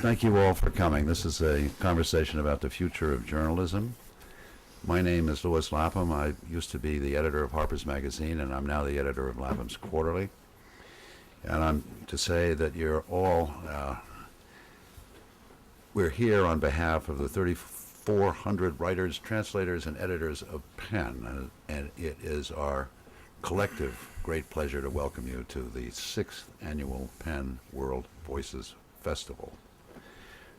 Thank you all for coming. This is a conversation about the future of journalism. My name is Lapham. I used to be the editor of Harper's Magazine, and I'm now the editor of Lapham's Quarterly. And I'm to say that you're all, we're here on behalf of the 3,400 writers, translators, and editors of PEN, and it is our collective great pleasure to welcome you to the 6th annual PEN World Voices Festival.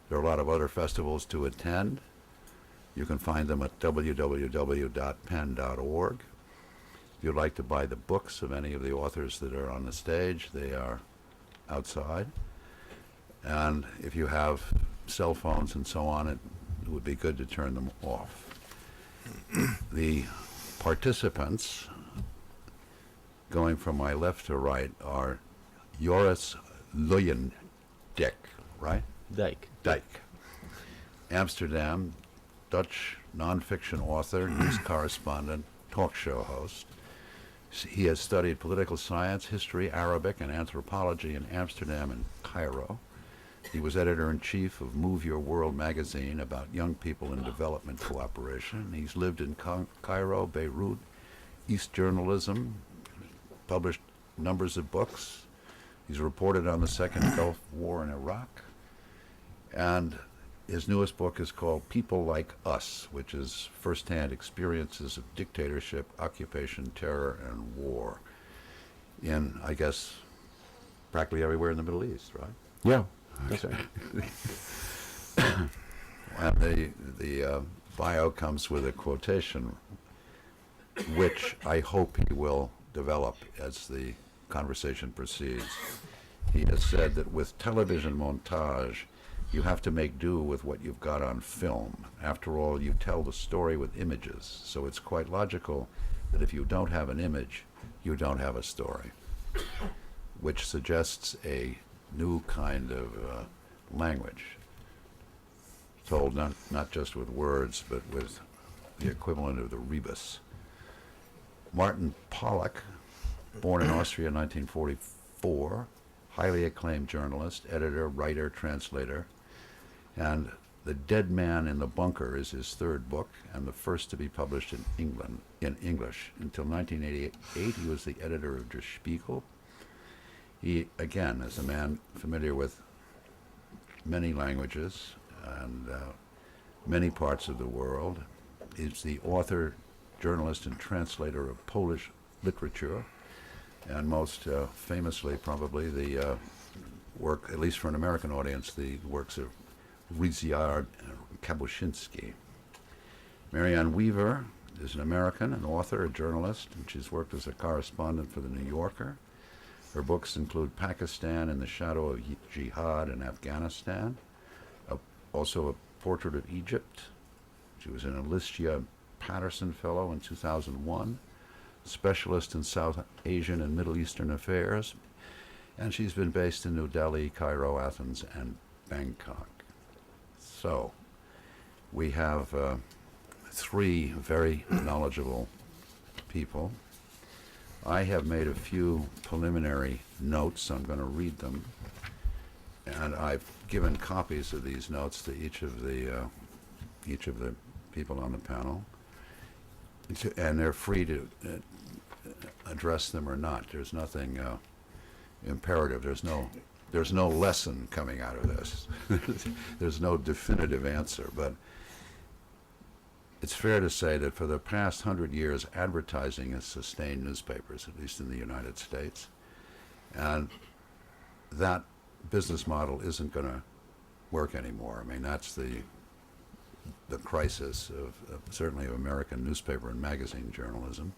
There are a lot of other festivals to attend. You can find them at www.pen.org. If you'd like to buy the books of any of the authors that are on the stage, they are outside. And if you have cell phones and so on, it would be good to turn them off. The participants, going from my left to right, are Joris Luyendijk, right? Dijk. Amsterdam, Dutch nonfiction author, news correspondent, talk show host. He has studied political science, history, Arabic, and anthropology in Amsterdam and Cairo. He was editor-in-chief of Move Your World magazine about young people in development cooperation. He's lived in Cairo, Beirut, East journalism, published numbers of books. He's reported on the Second Gulf War in Iraq. And his newest book is called People Like Us, which is firsthand experiences of dictatorship, occupation, terror, and war in, I guess, practically everywhere in the Middle East, right? Yeah. Okay. And the bio comes with a quotation, which I hope he will develop as the conversation proceeds. He has said that with television montage, you have to make do with what you've got on film. After all, you tell the story with images, so it's quite logical that if you don't have an image, you don't have a story, which suggests a new kind of language, told not just with words, but with the equivalent of the rebus. Martin Pollack, born in Austria in 1944, highly acclaimed journalist, editor, writer, translator, and The Dead Man in the Bunker is his third book and the first to be published in English. Until 1988, he was the editor of Der Spiegel. He, again, is a man familiar with many languages and many parts of the world. He's the author, journalist, and translator of Polish literature, and most famously, probably, the work, at least for an American audience, the works of Ryszard Kapuscinski. Marianne Weaver is an American, an author, a journalist, and she's worked as a correspondent for The New Yorker. Her books include Pakistan in the Shadow of Jihad in Afghanistan, also a portrait of Egypt. She was an Alicia Patterson Fellow in 2001, specialist in South Asian and Middle Eastern affairs, and she's been based in New Delhi, Cairo, Athens, and Bangkok. So, we have three very knowledgeable people. I have made a few preliminary notes. I'm going to read them, and I've given copies of these notes to each of the people on the panel, and they're free to address them or not. There's nothing imperative. There's no lesson coming out of this. There's no definitive answer, but it's fair to say that for the past 100 years, advertising has sustained newspapers, at least in the United States, and that business model isn't going to work anymore. I mean, that's the crisis of certainly of American newspaper and magazine journalism.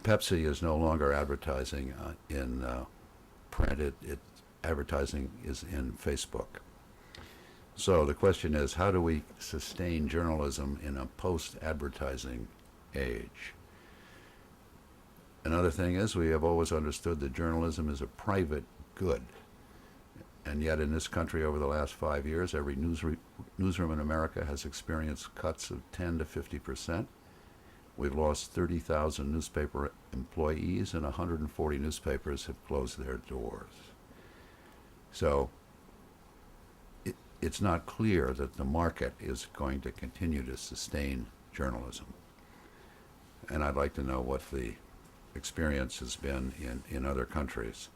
Pepsi is no longer advertising in print. Advertising is in Facebook. So the question is, how do we sustain journalism in a post-advertising age? Another thing is, we have always understood that journalism is a private good. And yet in this country over the last 5 years, every newsroom in America has experienced cuts of 10 to 50%. We've lost 30,000 newspaper employees, and 140 newspapers have closed their doors. So it's not clear that the market is going to continue to sustain journalism. And I'd like to know what the experience has been in other countries.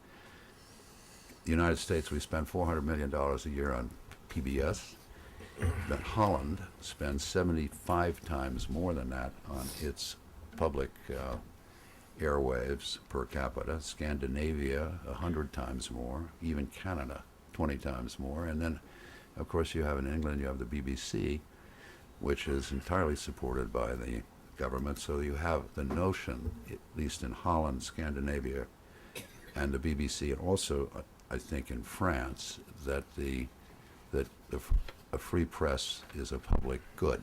The United States, we spend $400 million a year on PBS. But Holland spends 75 times more than that on its public airwaves per capita. Scandinavia, 100 times more. Even Canada, 20 times more. And then, of course, you have in England, you have the BBC, which is entirely supported by the government. So you have the notion, at least in Holland, Scandinavia, and the BBC, and also, I think, in France, that a free press is a public good,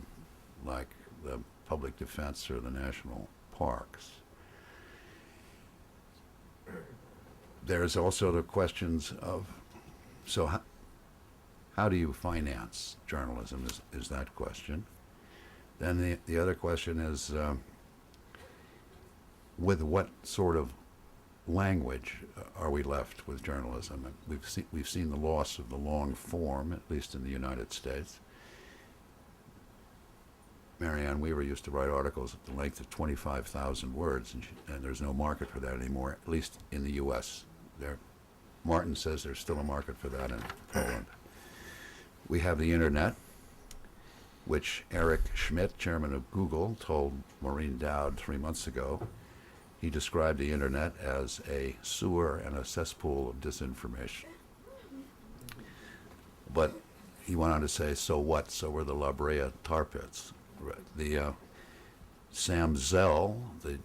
like the public defense or the national parks. There's also the questions of, so how do you finance journalism is that question. Then the other question is, with what sort of language are we left with journalism? We've seen the loss of the long form, at least in the United States. Marianne Weaver used to write articles at the length of 25,000 words, and there's no market for that anymore, at least in the U.S. Martin says there's still a market for that in Poland. We have the internet, which Eric Schmidt, chairman of Google, told Maureen Dowd 3 months ago. He described the internet as a sewer and a cesspool of disinformation. But he went on to say, so what? So were the La Brea tar pits. The Sam Zell, the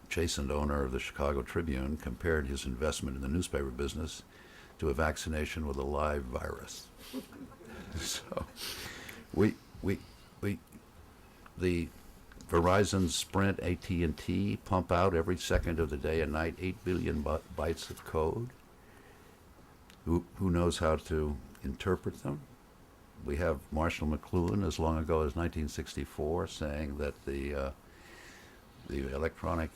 chastened owner of the Chicago Tribune, compared his investment in the newspaper business to a vaccination with a live virus. So the Verizon, Sprint, AT&T pump out every second of the day and night 8 billion bytes of code. Who knows how to interpret them? We have Marshall McLuhan as long ago as 1964 saying that the electronic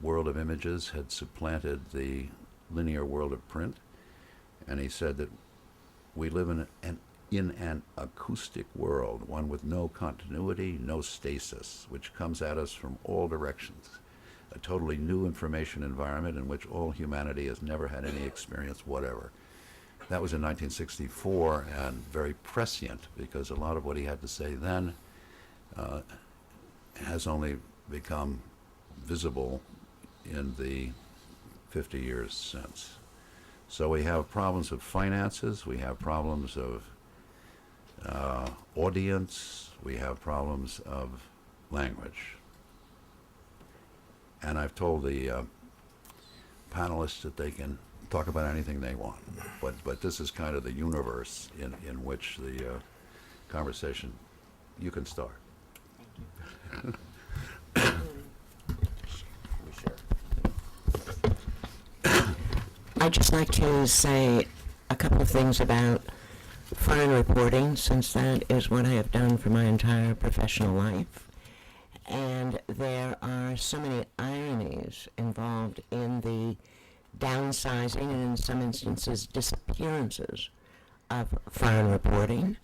world of images had supplanted the linear world of print, and he said that we live in an acoustic world, one with no continuity, no stasis, which comes at us from all directions, a totally new information environment in which all humanity has never had any experience whatever. That was in 1964, and very prescient, because a lot of what he had to say then has only become visible in the 50 years since. So we have problems of finances, we have problems of audience, we have problems of language. And I've told the panelists that they can talk about anything they want, but this is kind of the universe in which the conversation, you can start. I'd just like to say a couple of things about foreign reporting, since that is what I have done for my entire professional life. And there are so many ironies involved in the downsizing and, in some instances, disappearances of foreign reporting.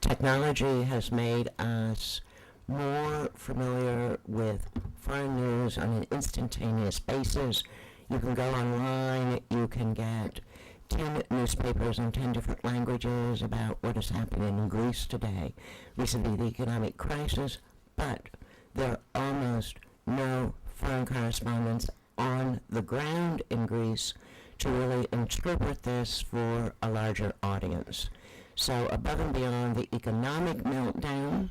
Technology has made us more familiar with foreign news on an instantaneous basis. You can go online, you can get 10 newspapers in 10 different languages about what is happening in Greece today vis-a-vis the economic crisis, but there are almost no foreign correspondents on the ground in Greece to really interpret this for a larger audience. So above and beyond the economic meltdown,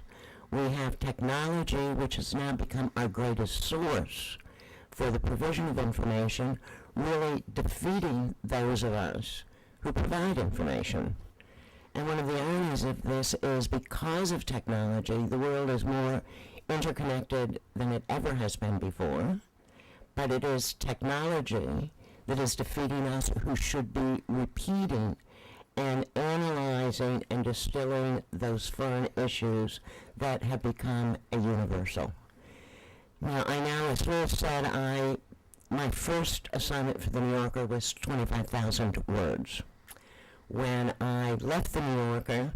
we have technology, which has now become our greatest source for the provision of information, really defeating those of us who provide information. And one of the ironies of this is, because of technology, the world is more interconnected than it ever has been before, but it is technology that is defeating us, who should be repeating and analyzing and distilling those foreign issues that have become a universal. Now, as Liz said, my first assignment for the New Yorker was 25,000 words. when I left the New Yorker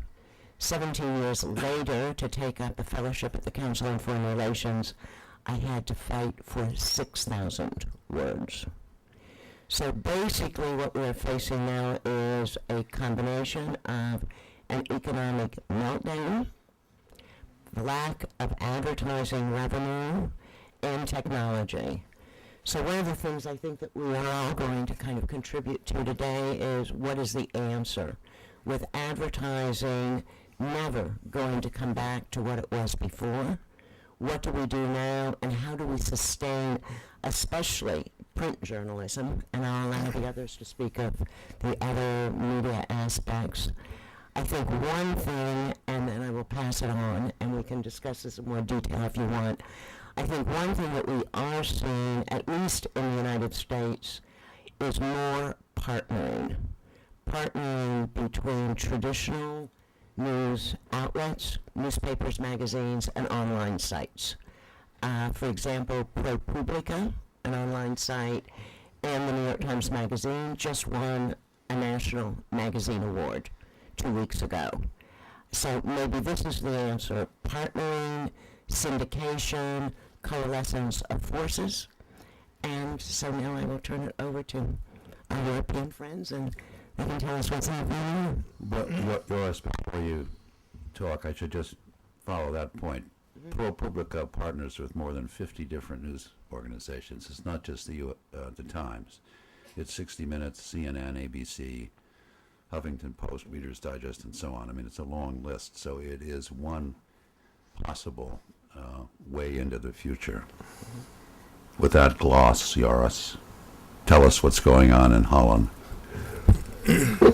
17 years later to take up a fellowship at the Council on Foreign Relations, I had to fight for 6,000 words. So basically what we're facing now is a combination of an economic meltdown, the lack of advertising revenue, and technology. So one of the things I think that we are all going to kind of contribute to today is, what is the answer? With advertising never going to come back to what it was before, what do we do now, and how do we sustain, especially print journalism, and I'll allow the others to speak of the other media aspects. I think one thing, and then I will pass it on, and we can discuss this in more detail if you want. I think one thing that we are seeing, at least in the United States, is more partnering between traditional news outlets, newspapers, magazines, and online sites. For example, ProPublica, an online site, and the New York Times Magazine just won a National Magazine Award 2 weeks ago. So maybe this is the answer: partnering, syndication, coalescence of forces. And so now I will turn it over to our European friends, and they can tell us what's happening. But Joris, before you talk, I should just follow that point. ProPublica partners with more than 50 different news organizations. It's not just the Times. It's 60 Minutes, CNN, ABC, Huffington Post, Reader's Digest, and so on. I mean, it's a long list, so it is one possible way into the future. With that gloss, Joris, tell us what's going on in Holland.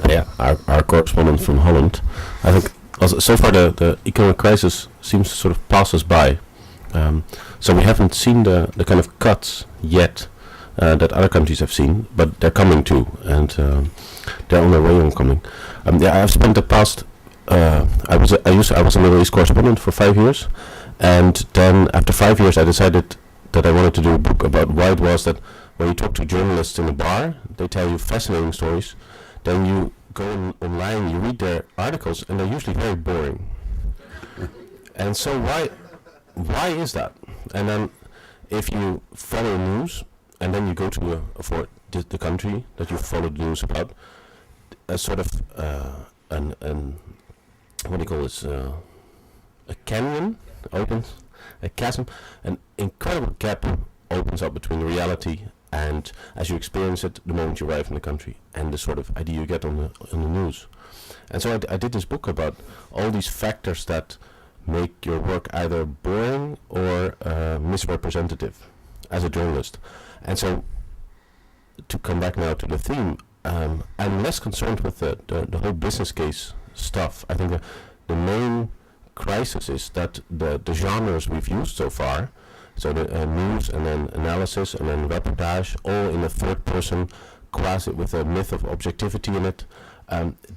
Yeah, our correspondent from Holland. I think also, so far the economic crisis seems to sort of pass us by. So we haven't seen the kind of cuts yet that other countries have seen, but they're coming too, and they're on their way on coming. I've spent the past. I was a Middle East correspondent for 5 years, and then after 5 years, I decided that I wanted to do a book about why it was that when you talk to journalists in a bar, they tell you fascinating stories. Then you go online, you read their articles, and they're usually very boring. And so why is that? And then if you follow news, and then you go to for the country that you follow the news about, a sort of an what do you call this? A canyon opens, a chasm, an incredible gap opens up between reality and as you experience it the moment you arrive in the country, and the sort of idea you get on the news. And so I did this book about all these factors that make your work either boring or misrepresentative as a journalist. And so, to come back now to the theme, I'm less concerned with the whole business case stuff. I think the main crisis is that the genres we've used so far, so the news and then analysis and then reportage, all in a third person, quasi with a myth of objectivity in it,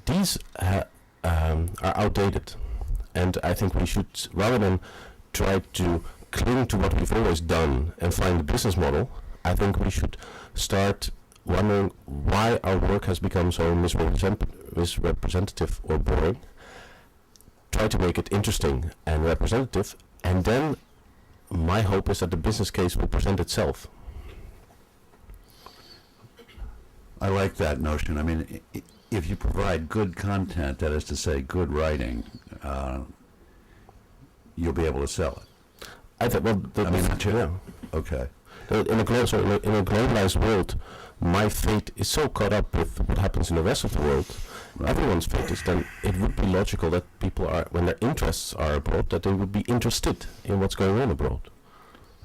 these are outdated. And I think we should, rather than try to cling to what we've always done and find a business model, I think we should start wondering why our work has become so misrepresentative or boring. Try to make it interesting and representative, and then my hope is that the business case will present itself. I like that notion. I mean, if you provide good content, that is to say good writing, you'll be able to sell it. I think, well, Okay. In a globalized world, my fate is so caught up with what happens in the rest of the world. Right. Everyone's fate is, then it would be logical that people are, when their interests are abroad, that they would be interested in what's going on abroad.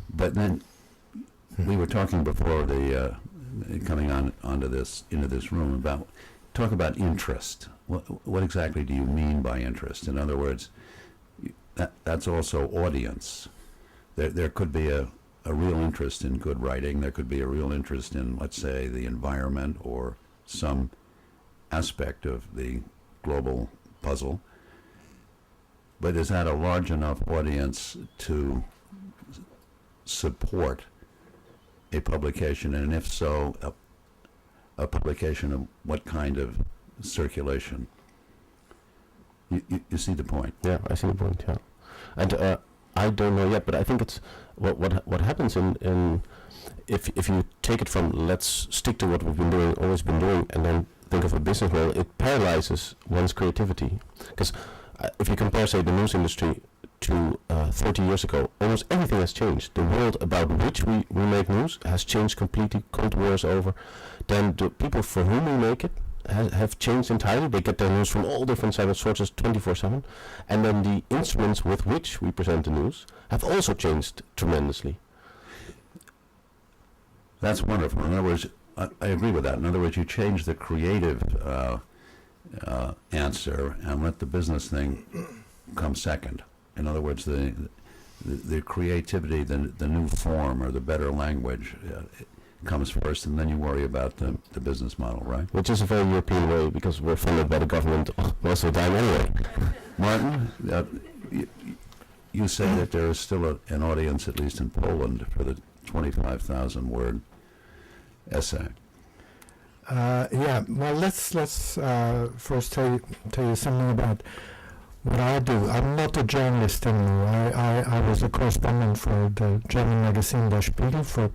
But then we were talking before the coming into this room about talk about interest. What exactly do you mean by interest? In other words, that's also audience. There could be a real interest in good writing. There could be a real interest in, let's say, the environment or some aspect of the global puzzle. But is that a large enough audience to support a publication? And if so, a publication of what kind of circulation. You see the point? Yeah, I see the point. Yeah, and I don't know yet, but I think it's what happens in if you take it from let's stick to what we've been doing, always been doing, and then think of a business model, it paralyzes one's creativity. Because if you compare, say, the news industry to 30 years ago, almost everything has changed. The world about which we make news has changed completely. Cold War is over. Then the people for whom we make it have changed entirely. They get their news from all different sources 24/7. And then the instruments with which we present the news have also changed tremendously. That's wonderful. In other words, I agree with that. In other words, you change the creative answer and let the business thing come second. In other words, the creativity, the new form or the better language comes first, and then you worry about the business model, right? Which is a very European way, because we're funded by the government most of the time anyway. Martin, you say that there is still an audience, at least in Poland, for the 25,000 word essay. Yeah, well, let's first tell you something about what I do. I'm not a journalist anymore. I was a correspondent for the German magazine Der Spiegel for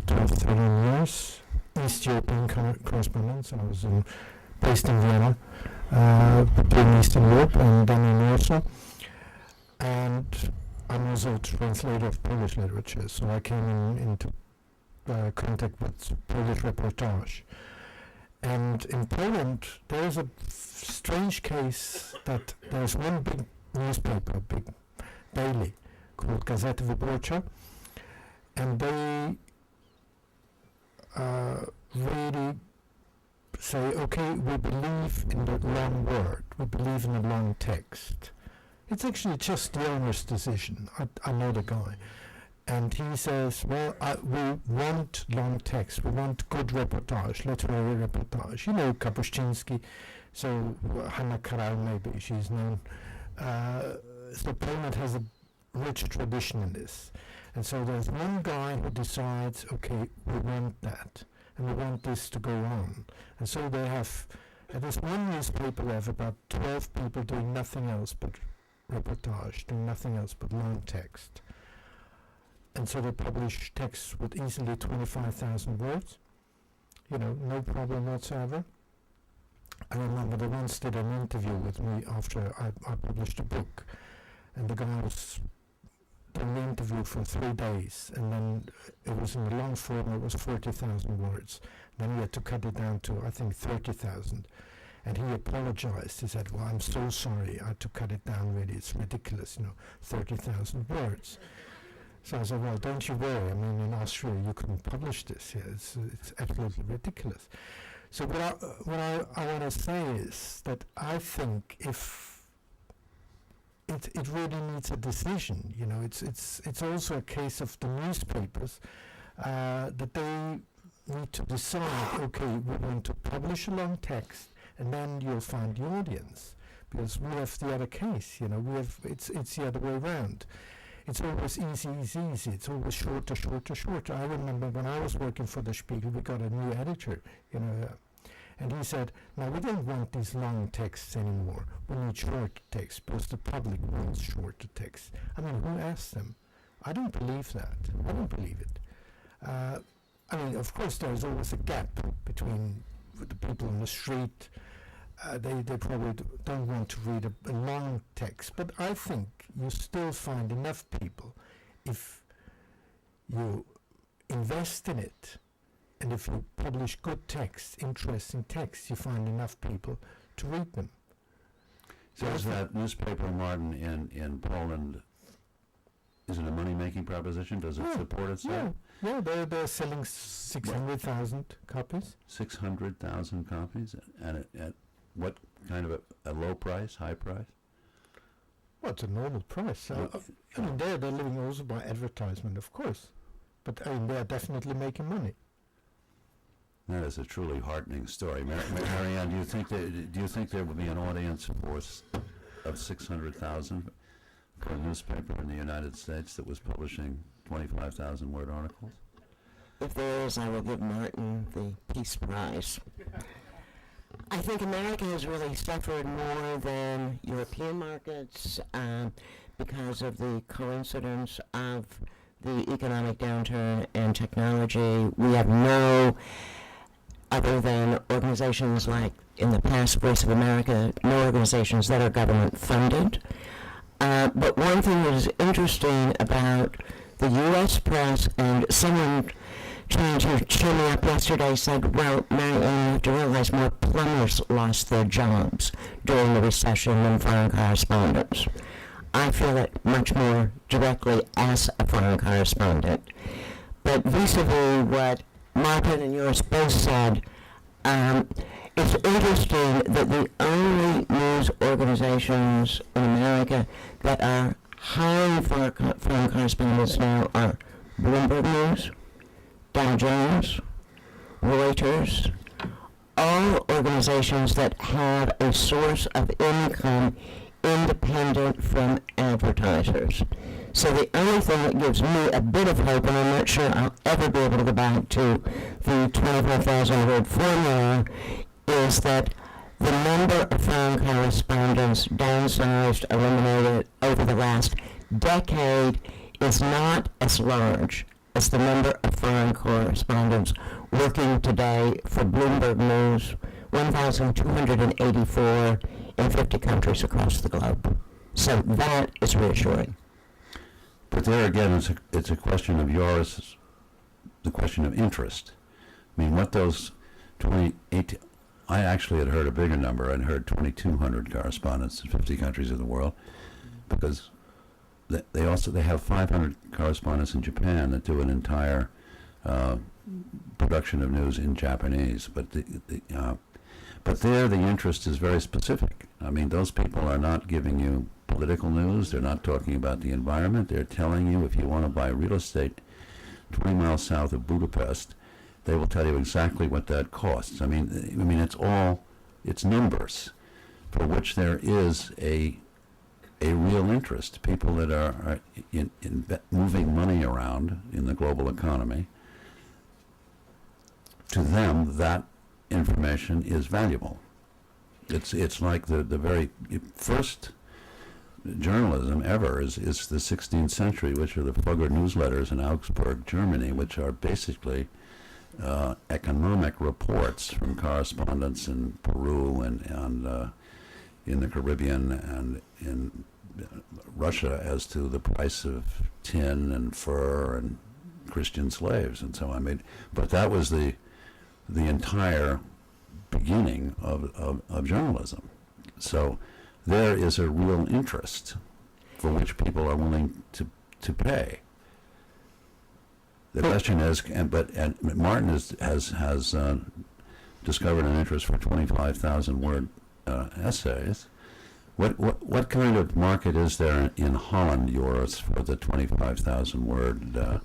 12, 13 years, East European correspondence. I was based in Vienna, in Eastern Europe, and then in Warsaw. And I'm also a translator of Polish literature, so I came into contact with Polish reportage. And in Poland, there is a strange case that there's one big newspaper, big daily, called Gazeta Wyborcza, and they really say, okay, we believe in the long word, we believe in the long text. It's actually just the owner's decision. I know the guy. And he says, well, we want long text, we want good reportage, literary reportage. You know, Kapuscinski, so Hanna Karel maybe, she's known. So Poland has a rich tradition in this. And so there's one guy who decides, okay, we want that, and we want this to go on. And so they have, at this one newspaper, they have about 12 people doing nothing else but reportage, doing nothing else but long text. And so they publish texts with easily 25,000 words, you know, no problem whatsoever. I remember they once did an interview with me after I published a book, and the guy was doing the interview for 3 days, and then it was in the long form, it was 40,000 words. Then he had to cut it down to, I think, 30,000. And he apologized. He said, well, I'm so sorry, I had to cut it down really, it's ridiculous, you know, 30,000 words. So I said, well, don't you worry. I mean, in Austria, you couldn't publish this here. It's absolutely ridiculous. So what I want to say is that I think if it really needs a decision, you know, it's also a case of the newspapers that they need to decide, okay, we want to publish a long text, and then you'll find the audience, because we have the other case, you know, it's the other way around. It's always easy. It's always shorter. I remember when I was working for the Spiegel, we got a new editor, you know, and he said, "No, we don't want these long texts anymore. We need short texts because the public wants shorter texts." I mean, who asked them? I don't believe that. I don't believe it. I mean, of course, there's always a gap between the people on the street. They probably don't want to read a long text, but I think you still find enough people if you invest in it, and if you publish good texts, interesting texts, you find enough people to read them. So is that newspaper, Martin, in Poland, is it a money-making proposition? Does it support itself? Yeah, they're selling 600,000 copies. 600,000 copies? And at what kind of a low price, high price? Well, it's a normal price. I mean, they're living also by advertisement, of course. But I mean, they're definitely making money. That is a truly heartening story. Marianne, do you think there will be an audience force of 600,000 for a newspaper in the United States that was publishing 25,000 word articles? If there is, I will give Martin the Peace Prize. I think America has really suffered more than European markets because of the coincidence of the economic downturn and technology. We have no, other than organizations like in the past Voice of America, no organizations that are government funded. But one thing that is interesting about the U.S. press, and someone trying to cheer me up yesterday said, well, Mary Ann, you have to realize more plumbers lost their jobs during the recession than foreign correspondents. I feel it much more directly as a foreign correspondent. But vis-a-vis what Margaret and Joris both said, it's interesting that the only news organizations in America that are hiring foreign correspondents now are Bloomberg News, Dow Jones, Reuters, all organizations that have a source of income independent from advertisers. So the only thing that gives me a bit of hope, and I'm not sure I'll ever be able to go back to the 25,000 word formula, is that the number of foreign correspondents downsized, eliminated over the last decade is not as large as the number of foreign correspondents working today for Bloomberg News, 1,284 in 50 countries across the globe. So that is reassuring. But there again, it's a question of yours, the question of interest. I mean, what those 28, I actually had heard a bigger number. I'd heard 2,200 correspondents in 50 countries of the world, because they have 500 correspondents in Japan that do an entire production of news in Japanese. But but there the interest is very specific. I mean, those people are not giving you political news. They're not talking about the environment. They're telling you if you want to buy real estate 20 miles south of Budapest, they will tell you exactly what that costs. I mean, it's numbers for which there is a real interest. People that are in moving money around in the global economy, to them that information is valuable. It's like the very first journalism ever is the 16th century, which are the Fugger newsletters in Augsburg, Germany, which are basically economic reports from correspondents in Peru and in the Caribbean and in Russia as to the price of tin and fur and Christian slaves and so on. But that was the entire beginning of journalism. So there is a real interest for which people are willing to pay. The question is, and Martin has discovered an interest for 25,000 word essays. What kind of market is there in Holland, Joris, for the 25,000 word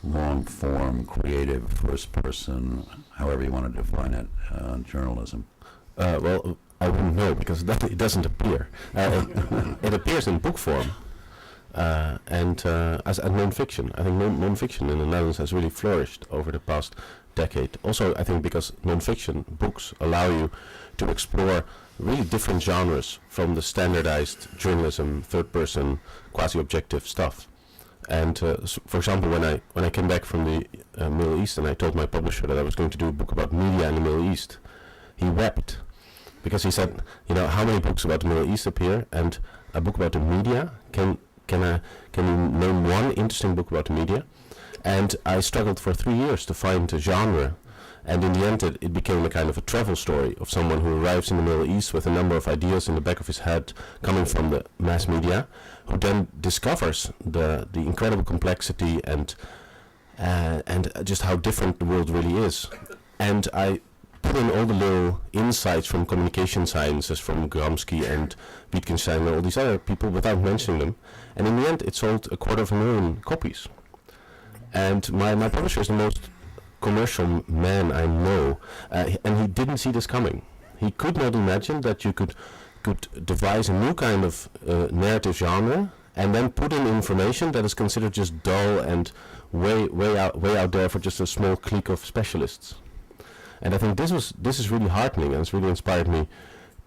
long form, creative, first person, however you want to define it, journalism? Well, I wouldn't know, because it doesn't appear. It appears in book form. And as non-fiction. I think non-fiction in the Netherlands has really flourished over the past decade. Also, I think because non-fiction books allow you to explore really different genres from the standardized journalism, third-person, quasi-objective stuff. And for example, when I came back from the Middle East and I told my publisher that I was going to do a book about media in the Middle East, he wept, because he said, how many books about the Middle East appear, and a book about the media? Can you name one interesting book about the media? And I struggled for 3 years to find a genre, and in the end it became a kind of a travel story of someone who arrives in the Middle East with a number of ideas in the back of his head coming from the mass media, who then discovers the incredible complexity and just how different the world really is. And I put in all the little insights from communication sciences, from Gramsci and Wittgenstein and all these other people without mentioning them. And in the end, it sold 250,000 copies. And my publisher is the most commercial man I know, and he didn't see this coming. He could not imagine that you could devise a new kind of narrative genre and then put in information that is considered just dull and way out there for just a small clique of specialists. And I think this is really heartening, and it's really inspired me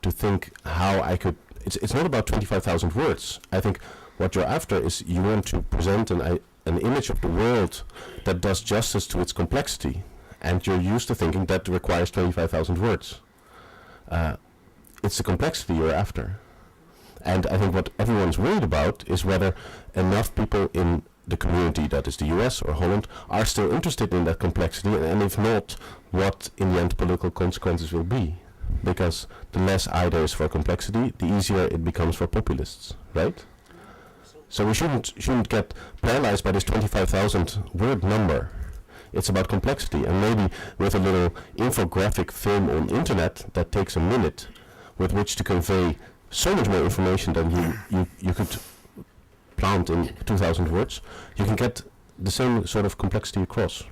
to think how I could. It's not about 25,000 words. I think what you're after is you want to present an image of the world that does justice to its complexity, and you're used to thinking that requires 25,000 words. It's the complexity you're after. And I think what everyone's worried about is whether enough people in the community, that is the US or Holland, are still interested in that complexity, and if not, what in the end political consequences will be. Because the less I there is for complexity, the easier it becomes for populists, right? So we shouldn't get paralyzed by this 25,000 word number. It's about complexity, and maybe with a little infographic film on internet that takes a minute, with which to convey so much more information than you could plant in 2,000 words, you can get the same sort of complexity across.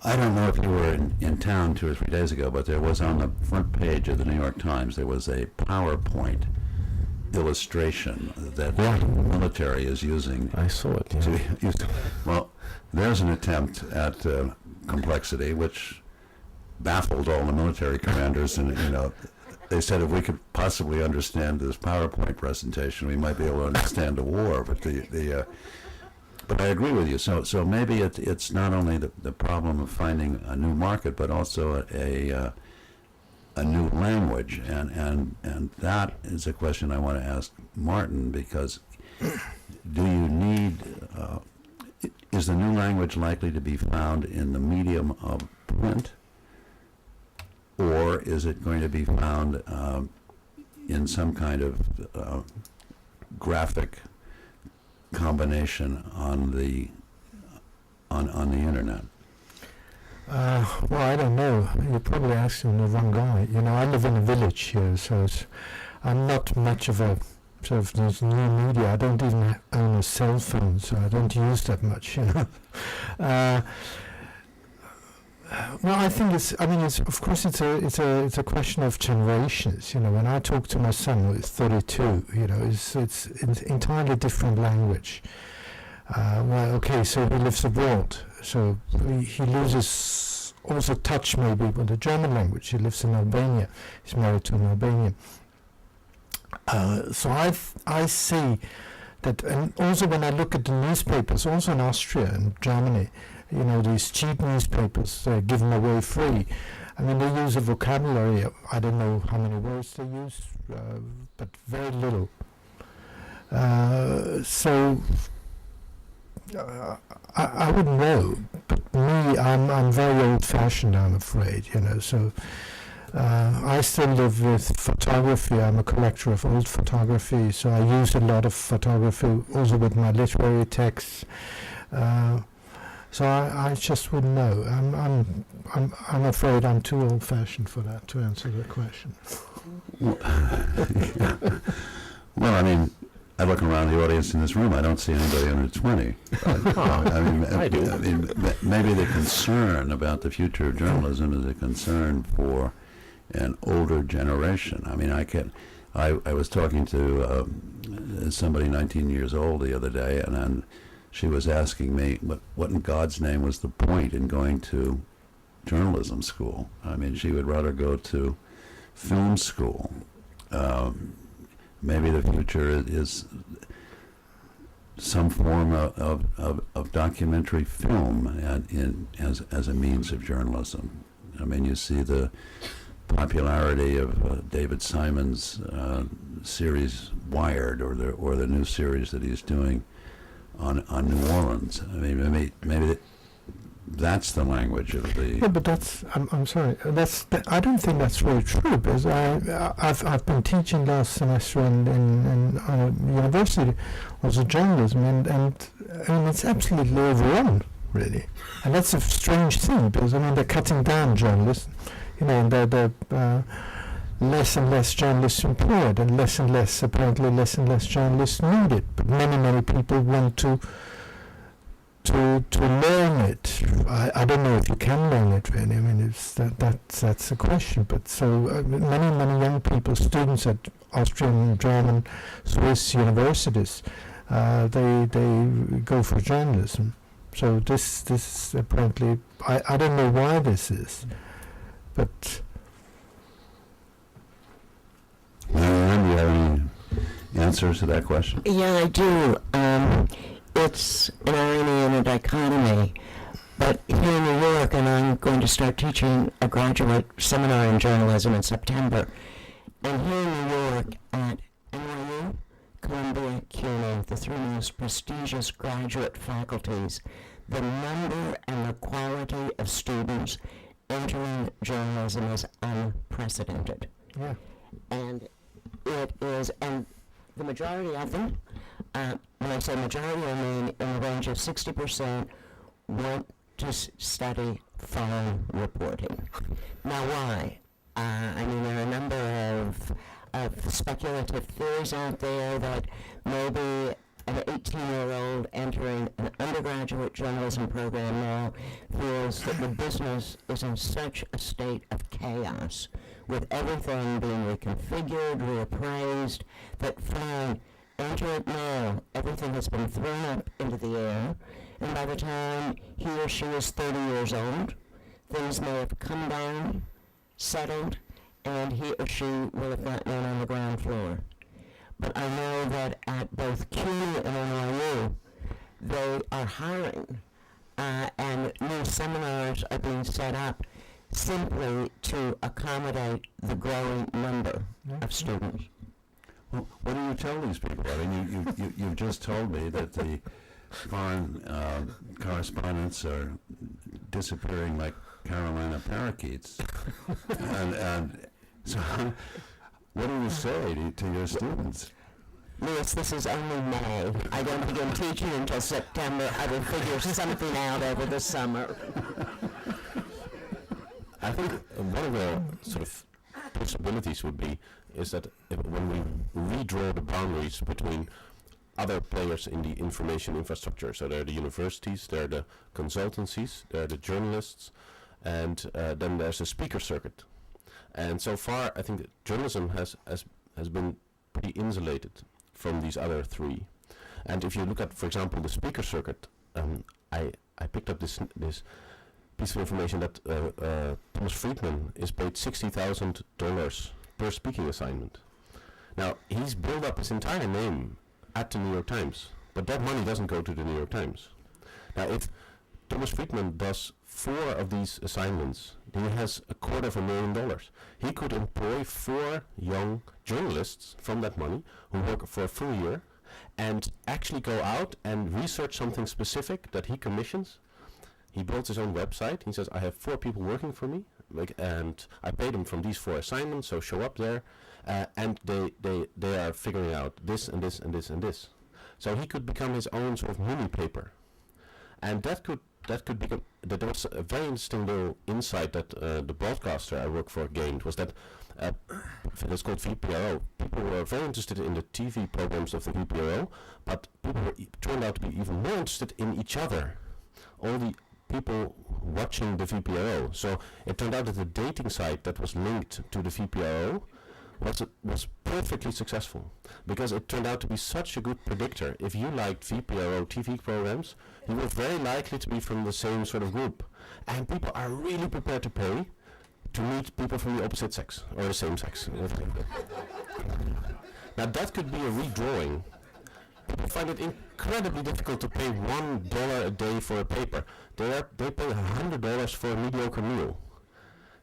I don't know if you were in town 2 or 3 days ago, but there was on the front page of the New York Times, there was a PowerPoint illustration that the military is using. I saw it. Yeah. Well, there's an attempt at complexity which baffled all the military commanders, and they said if we could possibly understand this PowerPoint presentation, we might be able to understand the war. But but I agree with you. So maybe it's not only the problem of finding a new market, but also a new language, and that is a question I want to ask Martin, because do you need is the new language likely to be found in the medium of print, or is it going to be found in some kind of graphic combination on the internet? Well, I don't know. You're probably asking the wrong guy. I live in a village here, so I'm not much of a sort of this new media. I don't even own a cell phone, so I don't use that much. Well, I think it's of course it's a question of generations. When I talk to my son, who is 32, it's entirely different language. Well, okay, so he lives abroad, so he loses also touch maybe with the German language. He lives in Albania. He's married to an Albanian. So I see that, and also when I look at the newspapers, also in Austria and Germany, these cheap newspapers, they're given away free. I mean, they use a vocabulary, I don't know how many words they use, but very little. So I wouldn't know, but me, I'm very old-fashioned, I'm afraid, so I still live with photography. I'm a collector of old photography, so I use a lot of photography also with my literary texts. So I just wouldn't know. I'm afraid I'm too old-fashioned for that to answer the question. Well, I mean, I look around the audience in this room. I don't see anybody under 20. I do. I mean, maybe the concern about the future of journalism is a concern for an older generation. I mean, I was talking to somebody 19 years old the other day, and she was asking me what in God's name was the point in going to journalism school. I mean, she would rather go to film school. Maybe the future is some form of documentary film as a means of journalism. I mean, you see the popularity of David Simon's series Wired, or the new series that he's doing on New Orleans. I mean, maybe that's the language of the. Yeah, but I'm sorry. I don't think that's really true, because I've been teaching last semester in university, also journalism, and it's absolutely overrun, really. And that's a strange thing, because they're cutting down journalists, and they're less and less journalists employed, and less and less journalists needed. But many people want to learn it. I don't know if you can learn it really. I mean, that's a question. But so many young people, students at Austrian, German, Swiss universities, they go for journalism. So this apparently, I don't know why this is. But Marianne, do you have any answers to that question? Yeah, I do. It's an irony and a dichotomy. But here in New York, and I'm going to start teaching a graduate seminar in journalism in September. And here in New York at NYU, Columbia, CUNY, the three most prestigious graduate faculties, the number and the quality of students entering journalism is unprecedented. yeah, And it is, and the majority of them, when I say majority, I mean in the range of 60% want to study foreign reporting. Now, why? I mean, there are a number of speculative theories out there that maybe an 18-year-old entering an undergraduate journalism program now feels that the business is in such a state of chaos, with everything being reconfigured, reappraised, that fine, enter it now. Everything has been thrown up into the air, and by the time he or she is 30 years old, things may have come down, settled, and he or she will have gotten in on the ground floor. But I know that at both CUNY and NYU, they are hiring, and new seminars are being set up simply to accommodate the growing number of students. Well, what do you tell these people? I mean, you've just told me that the foreign correspondents are disappearing like Carolina parakeets. and so what do you say to your students? Lewis, this is only May. I don't begin teaching until September. I will figure something out over the summer. I think one of the sort of possibilities would be is that when we redraw the boundaries between other players in the information infrastructure, so there are the universities, there are the consultancies, there are the journalists, and then there's a speaker circuit. And so far, I think that journalism has been pretty insulated from these other three. And if you look at, for example, the speaker circuit, I picked up this piece of information that Thomas Friedman is paid $60,000 per speaking assignment. Now, he's built up his entire name at the New York Times, but that money doesn't go to the New York Times. Now, if Thomas Friedman does 4 of these assignments, he has $250,000. He could employ 4 young journalists from that money who work for a full year and actually go out and research something specific that he commissions. He builds his own website. He says, I have 4 people working for me, and I pay them from these 4 assignments, so show up there, and they are figuring out this and this and this and this. So he could become his own sort of mini paper. And that could become, that was a very interesting little insight that the broadcaster I work for gained, was that it's called VPRO. People were very interested in the TV programs of the VPRO, but people turned out to be even more interested in each other. All the people watching the VPRO. So it turned out that the dating site that was linked to the VPRO was perfectly successful, because it turned out to be such a good predictor. If you liked VPRO TV programs, you were very likely to be from the same sort of group. And people are really prepared to pay to meet people from the opposite sex, or the same sex. Now that could be a redrawing. People find it incredibly difficult to pay $1 a day for a paper. They pay $100 for a mediocre meal.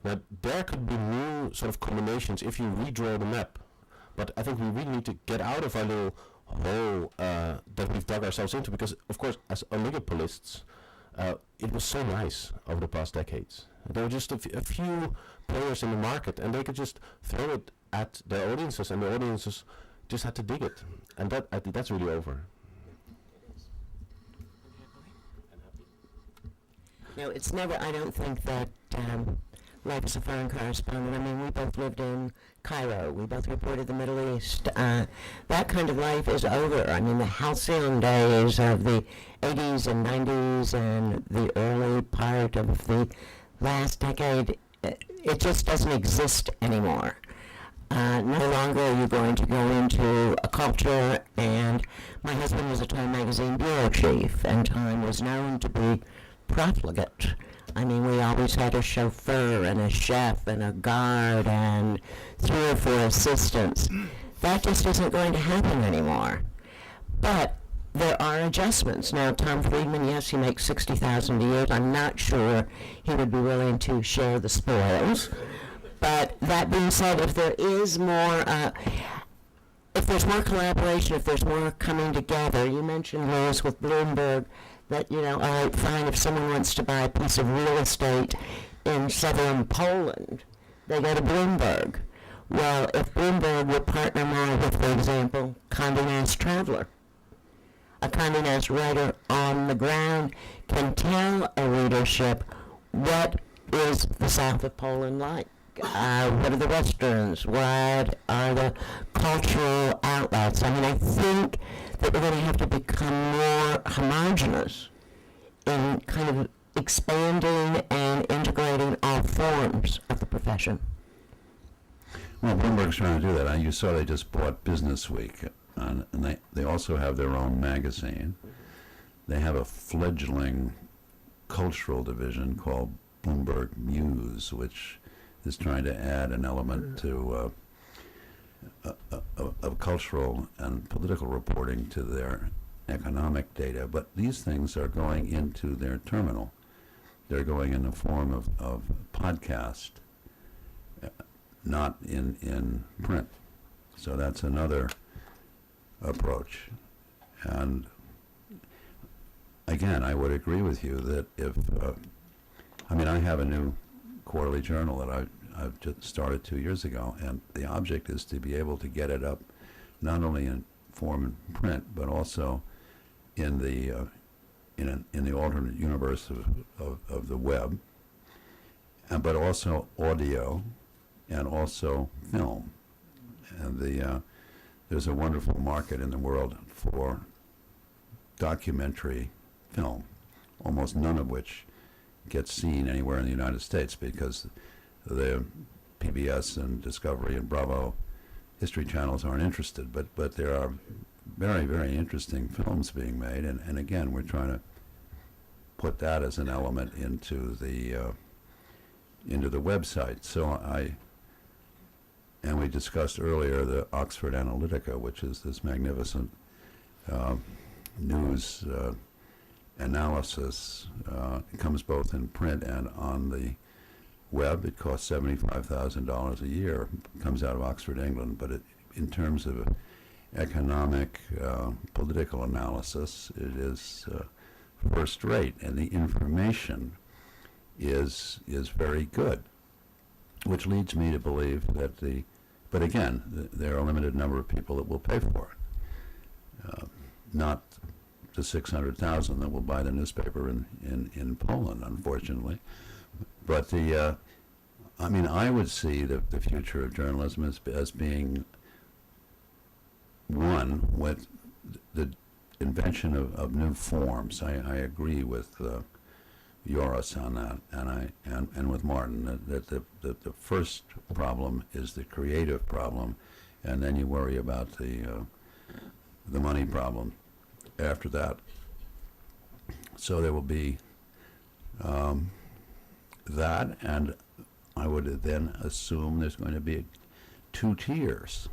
Now there could be new sort of combinations if you redraw the map. But I think we really need to get out of our little hole that we've dug ourselves into, because of course as oligopolists it was so nice over the past decades. There were just a few players in the market, and they could just throw it at their audiences, and the audiences just had to dig it. And that, I think that's really over. No, it's never, I don't think that life as a foreign correspondent, I mean, we both lived in Cairo, we both reported the Middle East. That kind of life is over. I mean, the halcyon days of the 80s and 90s and the early part of the last decade, it just doesn't exist anymore. No longer are you going to go into a culture, and my husband was a Time magazine bureau chief, and Time was known to be profligate I mean, we always had a chauffeur and a chef and a guard and 3 or 4 assistants. That just isn't going to happen anymore. But there are adjustments. Now, Tom Friedman, yes, he makes $60,000 a year. I'm not sure he would be willing to share the spoils. But that being said, if there is more, if there's more collaboration, if there's more coming together, you mentioned, Liz, with Bloomberg, that, you know, all right, fine, if someone wants to buy a piece of real estate in southern Poland, they go to Bloomberg. Well, if Bloomberg would partner more with, for example, Condé Nast Traveler, a Condé Nast writer on the ground can tell a readership what is the south of Poland like. What are the westerns? What are the cultural outlets? I mean, I think that we're going to have to become more homogenous in kind of expanding and integrating all forms of the profession. Well, Bloomberg's trying to do that. You saw they just bought Business Week, and they also have their own magazine. They have a fledgling cultural division called Bloomberg Muse, which is trying to add an element to of cultural and political reporting to their economic data. But these things are going into their terminal. They're going in the form of podcast, not in print. So that's another approach. And again, I would agree with you that if, I mean, I have a new quarterly journal that I've just started 2 years ago, and the object is to be able to get it up not only in form and print, but also in the alternate universe of the web, but also audio and also film. And there's a wonderful market in the world for documentary film, almost none of which gets seen anywhere in the United States because the PBS and Discovery and Bravo History channels aren't interested. But there are very, very interesting films being made, and again, we're trying to put that as an element into the website. So and we discussed earlier the Oxford Analytica, which is this magnificent news analysis. It comes both in print and on the web. It costs $75,000 a year. It comes out of Oxford, England, but in terms of economic, political analysis, it is first rate, and the information is very good, which leads me to believe that but again, there are a limited number of people that will pay for it, not the 600,000 that will buy the newspaper in Poland, unfortunately. But I mean, I would see the future of journalism as being one with the invention of new forms. I agree with Joris on that, and with Martin, that the first problem is the creative problem, and then you worry about the money problem after that. So there will be that, and I would then assume there's going to be 2 tiers.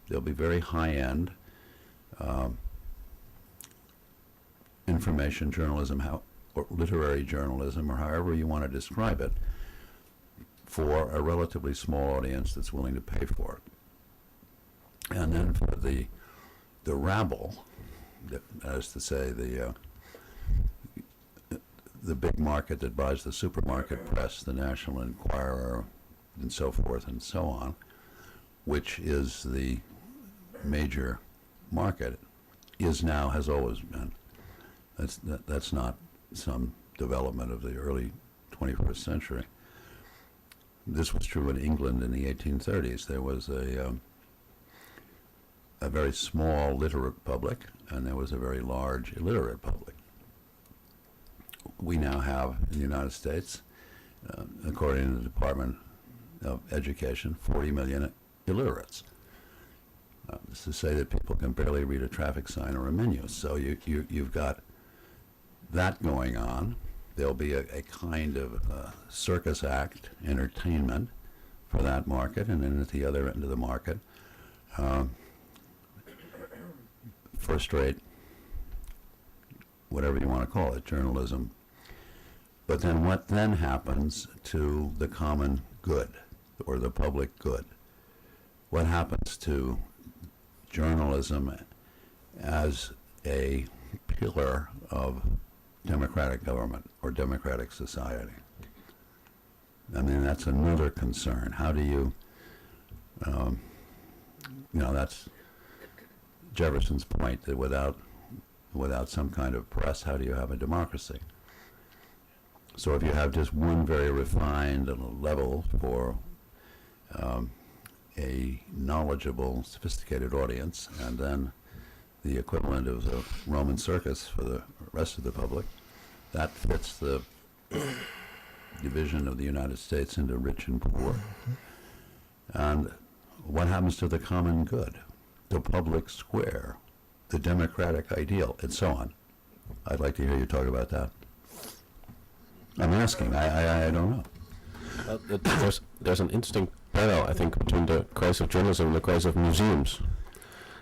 There'll be very high-end information journalism, or literary journalism, or however you want to describe it, for a relatively small audience that's willing to pay for it. And then for the rabble, that is to say the big market that buys the supermarket press, the National Enquirer, and so forth and so on, which is the major market, has always been. That's not some development of the early 21st century. This was true in England in the 1830s. There was a very small literate public, and there was a very large illiterate public. We now have in the United States, according to the Department of Education, 40 million illiterates. This is to say that people can barely read a traffic sign or a menu. So you've got that going on, there'll be a kind of circus act, entertainment for that market, and then at the other end of the market, first-rate, whatever you want to call it, journalism. But then what then happens to the common good or the public good? What happens to journalism as a pillar of democratic government or democratic society? I mean, that's another concern. How do you, that's Jefferson's point, that without some kind of press, how do you have a democracy? So if you have just one very refined level for a knowledgeable, sophisticated audience, and then the equivalent of the Roman circus for the rest of the public, that fits the division of the United States into rich and poor. And what happens to the common good, the public square, the democratic ideal, and so on? I'd like to hear you talk about that. I'm asking. I don't know. There's an interesting parallel, I think, between the crisis of journalism and the crisis of museums.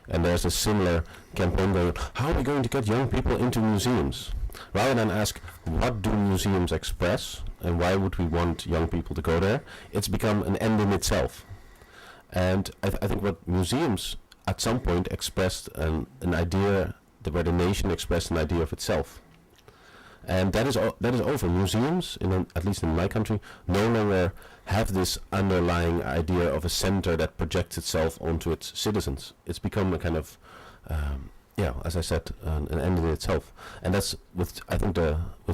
And there's a similar campaign going, how are we going to get young people into museums? Rather than ask, what do museums express, and why would we want young people to go there? It's become an end in itself. And I think what museums at some point expressed an idea, where the nation expressed an idea of itself. And that is over. Museums, at least in my country, no longer have this underlying idea of a center that projects itself onto its citizens. It's become a kind of, as I said, an end in itself. And that's with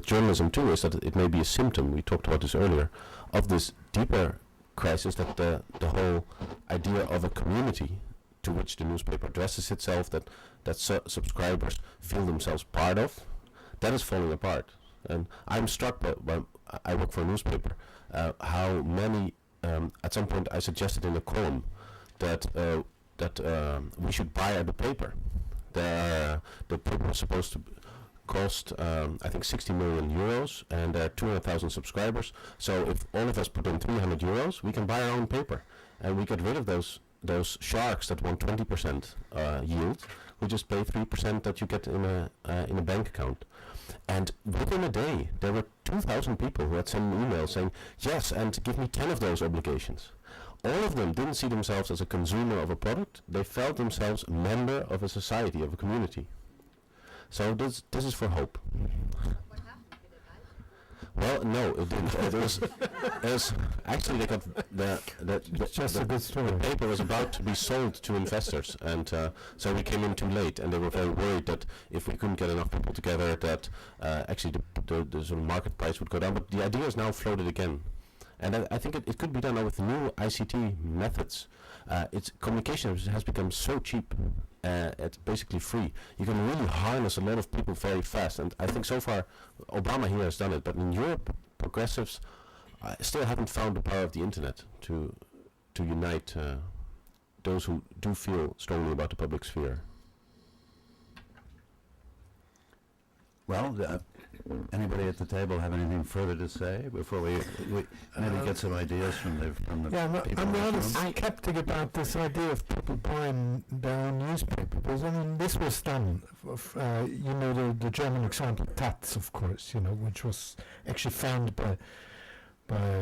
journalism too, is that it may be a symptom, we talked about this earlier, of this deeper crisis, that the whole idea of a community to which the newspaper addresses itself, that subscribers feel themselves part of, that is falling apart. And I'm struck by I work for a newspaper, how many, at some point I suggested in a column that we should buy the paper. The paper was supposed to cost, I think, 60 million euros, and there are 200,000 subscribers. So if all of us put in 300 euros, we can buy our own paper, and we get rid of those sharks that want 20% yield. We just pay 3% that you get in a bank account. And within a day, there were 2,000 people who had sent an email saying, yes, and give me 10 of those obligations. All of them didn't see themselves as a consumer of a product. They felt themselves a member of a society, of a community. So this is for hope. What happened? Did it die? Well, no, it didn't. It was actually, they got the paper was about to be sold to investors, and so we came in too late, and they were very worried that if we couldn't get enough people together, that actually the sort of market price would go down. But the idea is now floated again, and I think it could be done now with new ICT methods. Its communication has become so cheap. It's basically free. You can really harness a lot of people very fast, and I think so far Obama here has done it, but in Europe progressives still haven't found the power of the internet to unite those who do feel strongly about the public sphere. Well, anybody at the table have anything further to say before we maybe get some ideas from the people? I'm in rather this room? skeptic about this idea of people buying their own newspaper, because I mean this was done. The German example, Taz, of course, which was actually founded by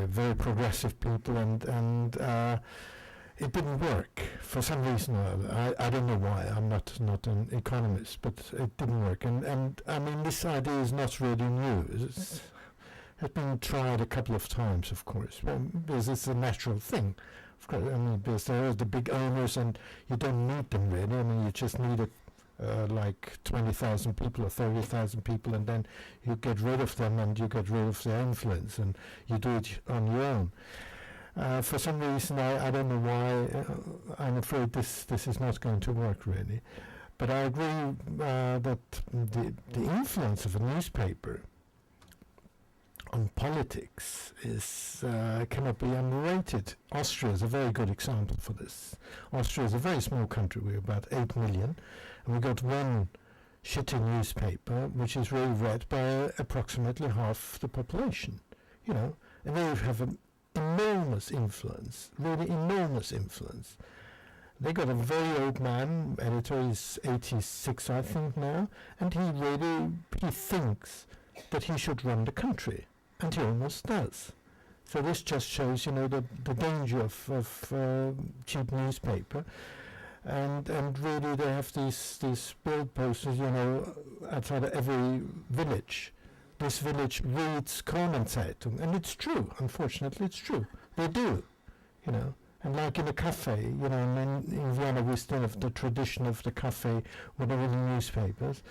very progressive people, and it didn't work for some reason or other. I don't know why. I'm not an economist, but it didn't work. And I mean, this idea is not really new. It's been tried a couple of times, of course, because it's a natural thing. Of course, I mean, because there are the big owners, and you don't need them really. I mean, you just need like 20,000 people or 30,000 people, and then you get rid of them, and you get rid of their influence, and you do it on your own. For some reason, I don't know why, I'm afraid this is not going to work really. But I agree that the influence of a newspaper on politics cannot be underrated. Austria is a very good example for this. Austria is a very small country. We're about 8 million, and we got one shitty newspaper, which is really read by approximately half the population, you know, and they have an enormous influence, really enormous influence. They got a very old man, editor is 86, I think now, and he thinks that he should run the country, and he almost does. So this just shows, you know, the danger of cheap newspaper, and really they have these bill posters, you know, outside of every village. This village reads Kronenzeitung, and it's true. Unfortunately, it's true. They do, you know. And like in a cafe, you know, in Vienna we still have the tradition of the cafe with all the newspapers.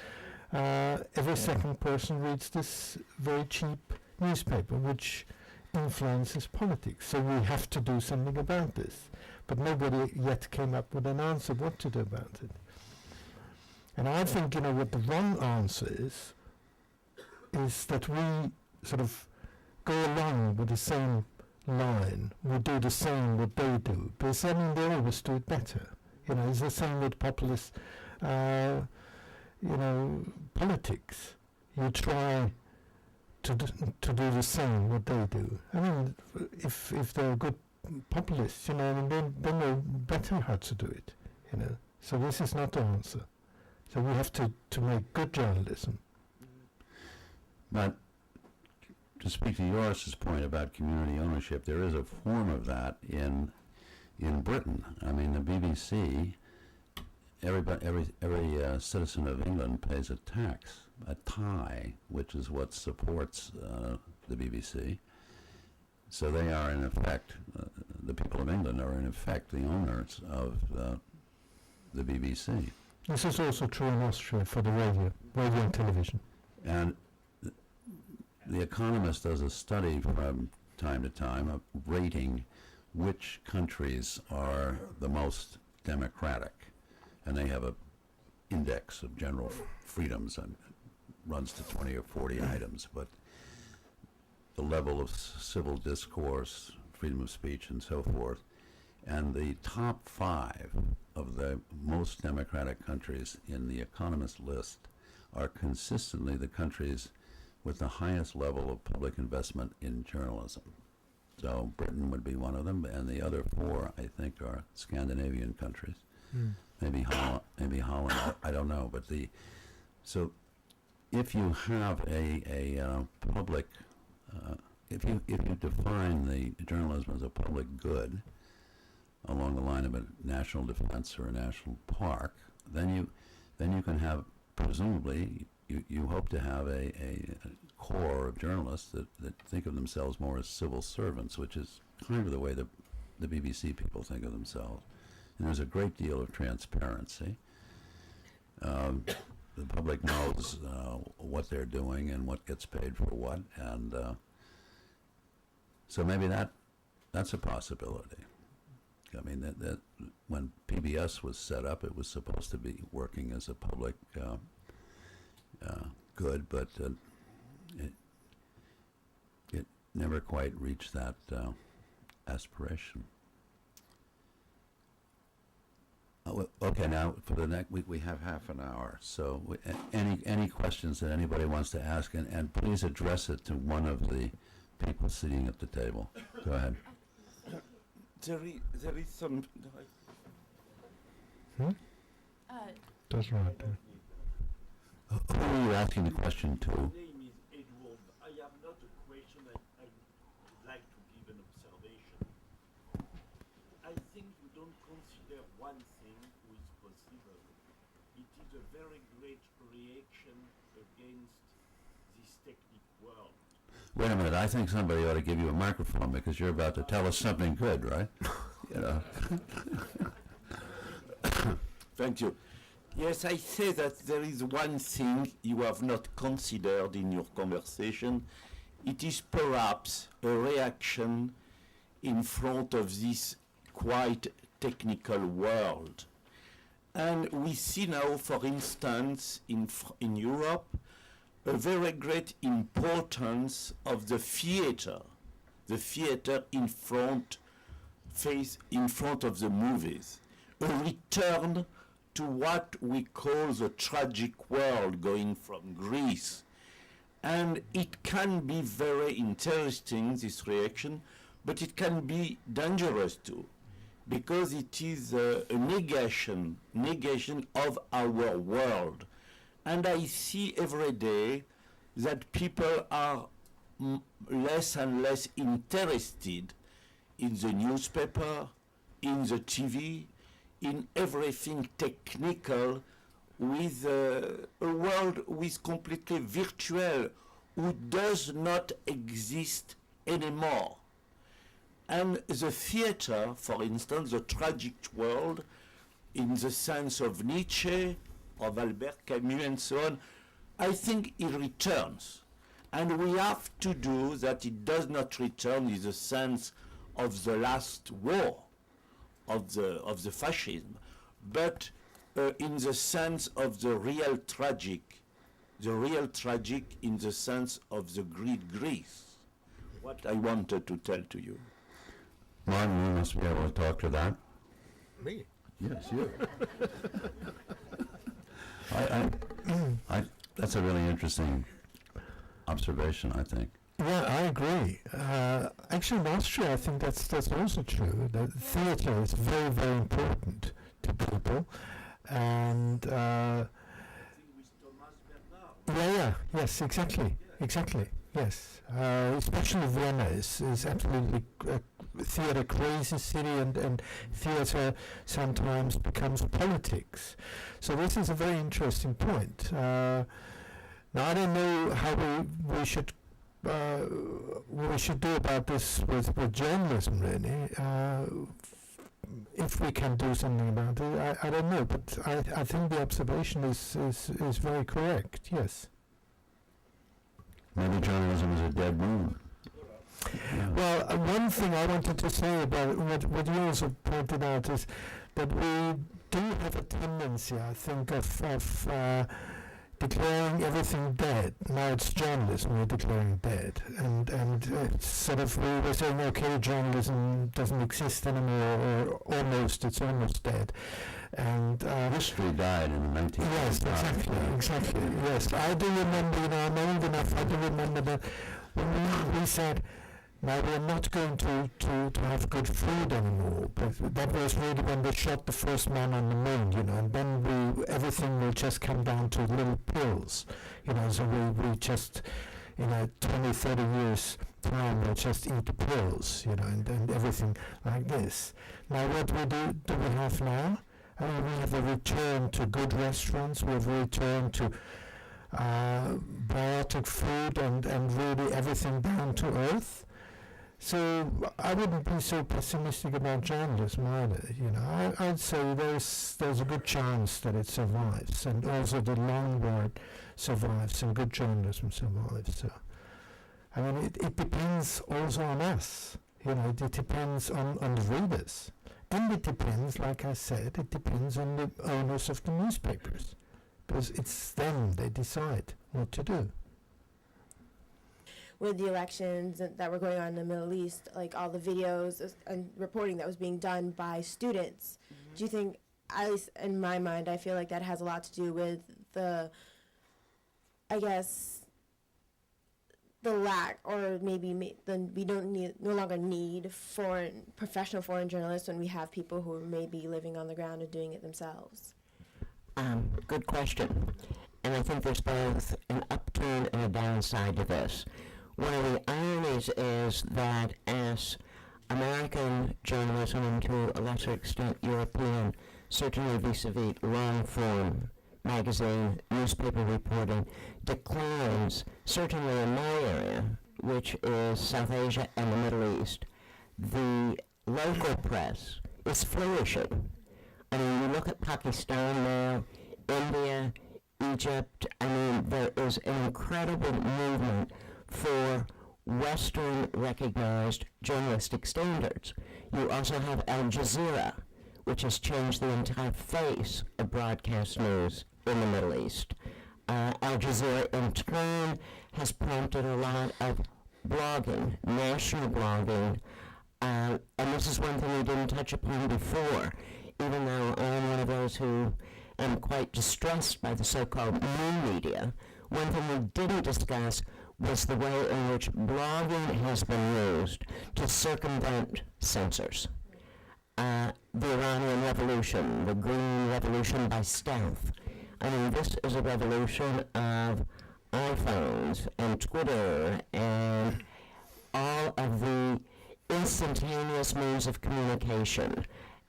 Every second person reads this very cheap newspaper, which influences politics. So we have to do something about this. But nobody yet came up with an answer what to do about it. And I think, you know, what the wrong answer is that we sort of go along with the same line, we do the same what they do, because I mean they always do it better. You know, it's the same with populist, you know, politics. You try to do the same what they do. I mean, if they're good populists, you know, I mean, they know better how to do it. You know, so this is not the answer. So we have to make good journalism. But to speak to Joris's point about community ownership, there is a form of that in Britain. I mean, the BBC, every citizen of England pays a tax, a tie, which is what supports the BBC. So they are in effect, the people of England are in effect the owners of the BBC. This is also true in Austria for the radio and television. And The Economist does a study from time to time of rating which countries are the most democratic. And they have a index of general freedoms and runs to 20 or 40 items, but the level of civil discourse, freedom of speech, and so forth. And the top 5 of the most democratic countries in the Economist list are consistently the countries with the highest level of public investment in journalism. So Britain would be one of them, and the other 4, I think, are Scandinavian countries. Maybe Holland, I don't know. But so if you have a public, if you define the journalism as a public good along the line of a national defense or a national park, then you can have, presumably, you hope to have a core of journalists that think of themselves more as civil servants, which is kind of the way the BBC people think of themselves. And there's a great deal of transparency. The public knows what they're doing and what gets paid for what, and so maybe that's a possibility. I mean, that when PBS was set up, it was supposed to be working as a public good, but it never quite reached that aspiration. Okay, now for the next week we have half an hour. So any questions that anybody wants to ask, and please address it to one of the people sitting at the table. Go ahead. There is some. That's right. Who are you asking the question to? My name is Edward. I have not a question. I would like to give an observation. I think you don't consider one thing who is possible. It is a very great reaction against this technique world. Wait a minute, I think somebody ought to give you a microphone because you're about to tell us something good, right? You know. Thank you. Yes, I say that there is one thing you have not considered in your conversation. It is perhaps a reaction in front of this quite technical world. And we see now, for instance, in Europe, a very great importance of the theater in front of the movies, a return to what we call the tragic world going from Greece. And it can be very interesting, this reaction, but it can be dangerous too, because it is a negation of our world. And I see every day that people are less and less interested in the newspaper, in the TV, in everything technical, with a world with completely virtual, who does not exist anymore. And the theater, for instance, the tragic world, in the sense of Nietzsche, of Albert Camus and so on, I think it returns. And we have to do that it does not return in the sense of the last war, of the fascism, but in the sense of the real tragic in the sense of the great Greece. What I wanted to tell to you. Martin, you must be able to talk to that. Me? Yes, you. That's a really interesting observation, I think. Yeah, I agree. Actually, in Austria, I think that's also true. The theatre is very, very important to people, and yes, exactly, yes. Especially Vienna is absolutely a theatre crazy city, and theatre sometimes becomes politics. So this is a very interesting point. Now I don't know how we should. What we should do about this with journalism, really, if we can do something about it, I don't know, but I think the observation is very correct, yes. Maybe journalism is a dead moon. Yeah. Well, one thing I wanted to say about what you also pointed out is that we do have a tendency, I think, of declaring everything dead. Now it's journalism we're declaring dead, and it's sort of we were saying, okay, journalism doesn't exist anymore, or it's almost dead. And history died in 1995. Yes, exactly. Yes, I do remember. I'm old enough. I do remember that when we said, now we're not going to have good food anymore. But that was really when they shot the first man on the moon, and then everything will just come down to little pills, so we just, 20, 30 years time, we'll just eat pills, and everything like this. Now what do we have now? We have a return to good restaurants, we have a return to biotic food and really everything down to earth. So I wouldn't be so pessimistic about journalism either. I'd say there's a good chance that it survives, and also the long word survives, and good journalism survives. So, I mean, it depends also on us. It depends on the readers, and it depends, like I said, it depends on the owners of the newspapers, because it's them, they decide what to do. With the elections that were going on in the Middle East, like all the videos and reporting that was being done by students, do you think, at least in my mind, I feel like that has a lot to do with the lack, or maybe we no longer need professional foreign journalists when we have people who are maybe living on the ground and doing it themselves? Good question. And I think there's both an upturn and a downside to this. One of the ironies is that as American journalism, and to a lesser extent European, certainly vis-a-vis long-form magazine, newspaper reporting, declines, certainly in my area, which is South Asia and the Middle East, the local press is flourishing. I mean, you look at Pakistan now, India, Egypt, I mean, there is an incredible movement for Western recognized journalistic standards. You also have Al Jazeera, which has changed the entire face of broadcast news in the Middle East. Al Jazeera in turn has prompted a lot of blogging, national blogging, and this is one thing we didn't touch upon before, even though I'm one of those who am quite distressed by the so-called new media. One thing we didn't discuss was the way in which blogging has been used to circumvent censors. The Iranian Revolution, the Green Revolution by stealth. I mean, this is a revolution of iPhones and Twitter and all of the instantaneous means of communication.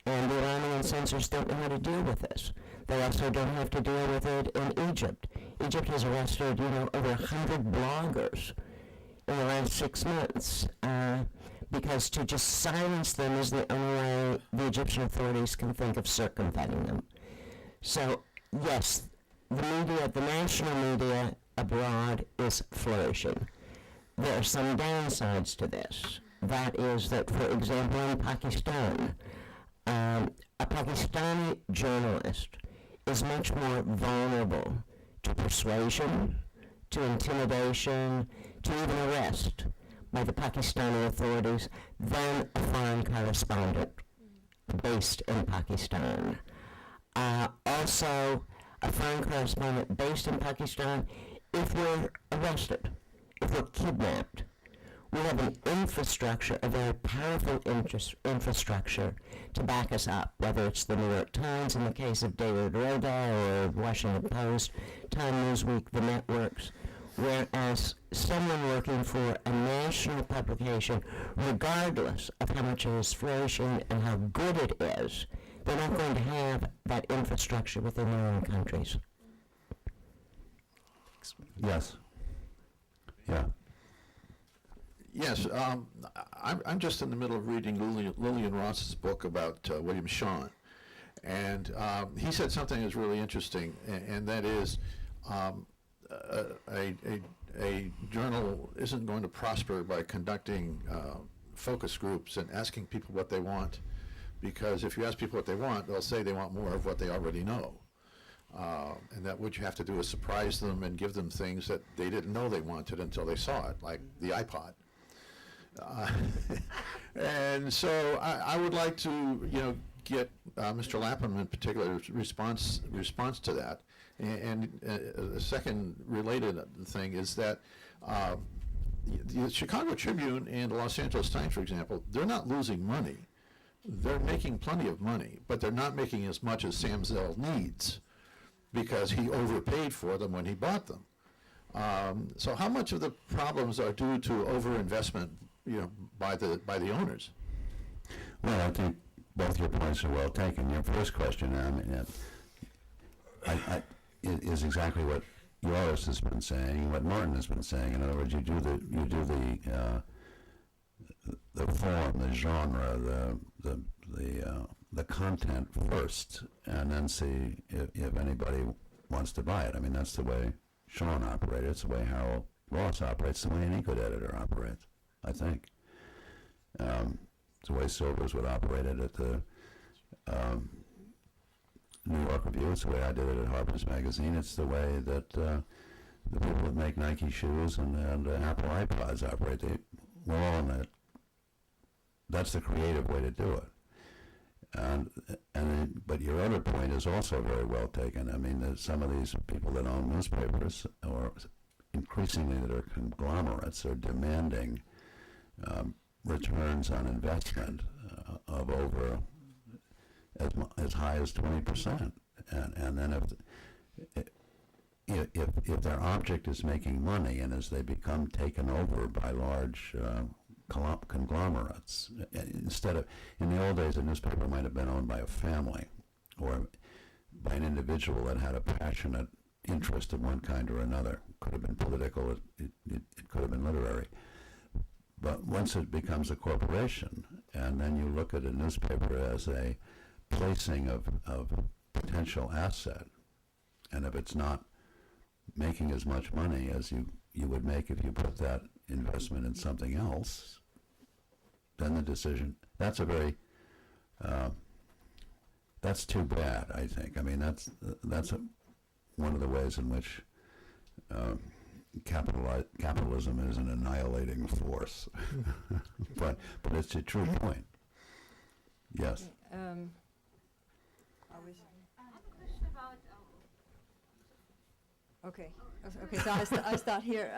And the Iranian censors don't know how to deal with this. They also don't have to deal with it in Egypt. Egypt has arrested, over 100 bloggers in the last 6 months, because to just silence them is the only way the Egyptian authorities can think of circumventing them. So, yes, the media, the national media abroad is flourishing. There are some downsides to this. That is that, for example, in Pakistan, a Pakistani journalist is much more vulnerable to persuasion, to intimidation, to even arrest by the Pakistani authorities than a foreign correspondent based in Pakistan. Also, a foreign correspondent based in Pakistan, if we're arrested, if we're kidnapped, we have an infrastructure, a very powerful infrastructure to back us up, whether it's the New York Times in the case of David Roda or Washington Post, Time Newsweek, the networks, whereas someone working for a national publication, regardless of how much it is flourishing and how good it is, they're not going to have that infrastructure within their own countries. Yes. Yeah. Yes, I'm just in the middle of reading Lillian Ross's book about William Shawn, and he said something that's really interesting, and that is a journal isn't going to prosper by conducting focus groups and asking people what they want, because if you ask people what they want, they'll say they want more of what they already know. And that what you have to do is surprise them and give them things that they didn't know they wanted until they saw it, like the iPod. And so I would like to, get Mr. Lapham in particular response to that. And a second related thing is that the Chicago Tribune and the Los Angeles Times, for example, they're not losing money. They're making plenty of money, but they're not making as much as Sam Zell needs, because he overpaid for them when he bought them. So how much of the problems are due to overinvestment, by the owners? Well, I think both your points are well taken. Your first question, is exactly what Joris has been saying, and what Martin has been saying. In other words, you do the form, the genre, the content first, and then see if anybody wants to buy it. I mean, that's the way Shawn operated. It's the way Harold Ross operates. The way any good editor operates, I think. It's the way Silvers would operate it at the New York Review. It's the way I did it at Harper's Magazine. It's the way that the people that make Nike shoes and Apple iPods operate. We're all in that. That's the creative way to do it. But your other point is also very well taken. I mean, there's some of these people that own newspapers, or increasingly that are conglomerates, are demanding returns on investment of over as high as 20%. And then if their object is making money, and as they become taken over by large conglomerates, instead of, in the old days, a newspaper might have been owned by a family or by an individual that had a passionate interest of one kind or another. Could have been political, it could have been literary. But once it becomes a corporation, and then you look at a newspaper as a placing of potential asset, and if it's not making as much money as you would make if you put that investment in something else, then the decision, that's that's too bad, I think. I mean, that's one of the ways in which capitalism is an annihilating force. but it's a true point. Yes. I have a question about Okay. Okay. So I start here.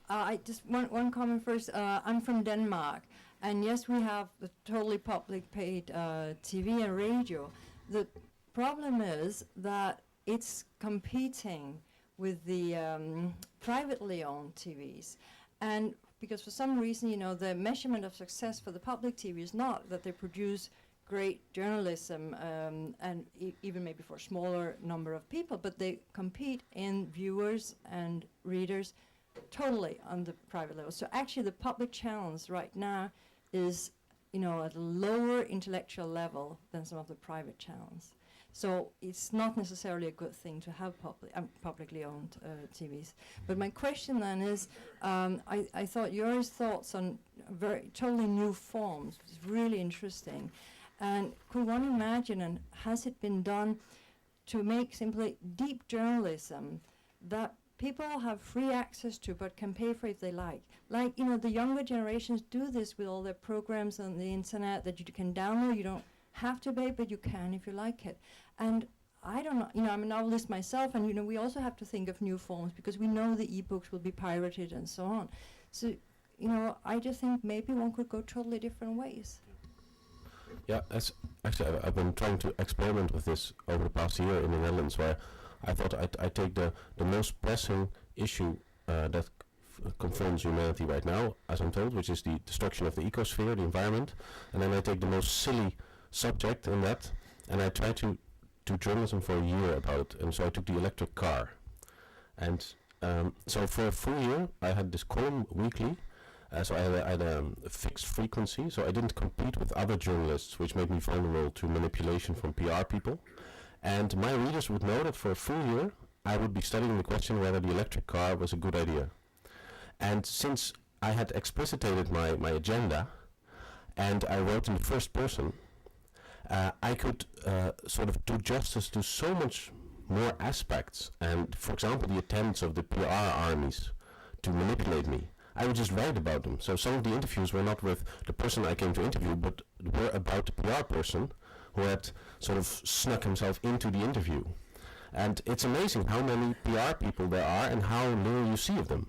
I just one comment first. I'm from Denmark, and yes, we have the totally public paid TV and radio. The problem is that it's competing with the privately owned TVs, and because for some reason, you know, the measurement of success for the public TV is not that they produce great journalism and even maybe for a smaller number of people, but they compete in viewers and readers totally on the private level. So actually the public channels right now is, you know, at a lower intellectual level than some of the private channels. So it's not necessarily a good thing to have publicly owned TVs. But my question then is, I thought Joris' thoughts on totally new forms was really interesting. And could one imagine, and has it been done, to make simply deep journalism that people have free access to but can pay for if they like? Like, you know, the younger generations do this with all their programs on the internet that you can download. You don't have to pay, but you can if you like it. And I don't know, you know, I'm a novelist myself, and, you know, we also have to think of new forms because we know the e-books will be pirated and so on. So, you know, I just think maybe one could go totally different ways. Yeah, actually I've been trying to experiment with this over the past year in the Netherlands, where I thought I'd take the most pressing issue that confronts humanity right now, as I'm told, which is the destruction of the ecosphere, the environment, and then I take the most silly subject in that, and I try to do journalism for a year about it, and so I took the electric car. And so for a full year I had this column weekly. So I had a fixed frequency, so I didn't compete with other journalists, which made me vulnerable to manipulation from PR people. And my readers would know that for a full year, I would be studying the question whether the electric car was a good idea. And since I had explicitated my agenda, and I wrote in the first person, I could sort of do justice to so much more aspects. And, for example, the attempts of the PR armies to manipulate me. I would just write about them. So some of the interviews were not with the person I came to interview, but were about the PR person who had sort of snuck himself into the interview. And it's amazing how many PR people there are and how little you see of them.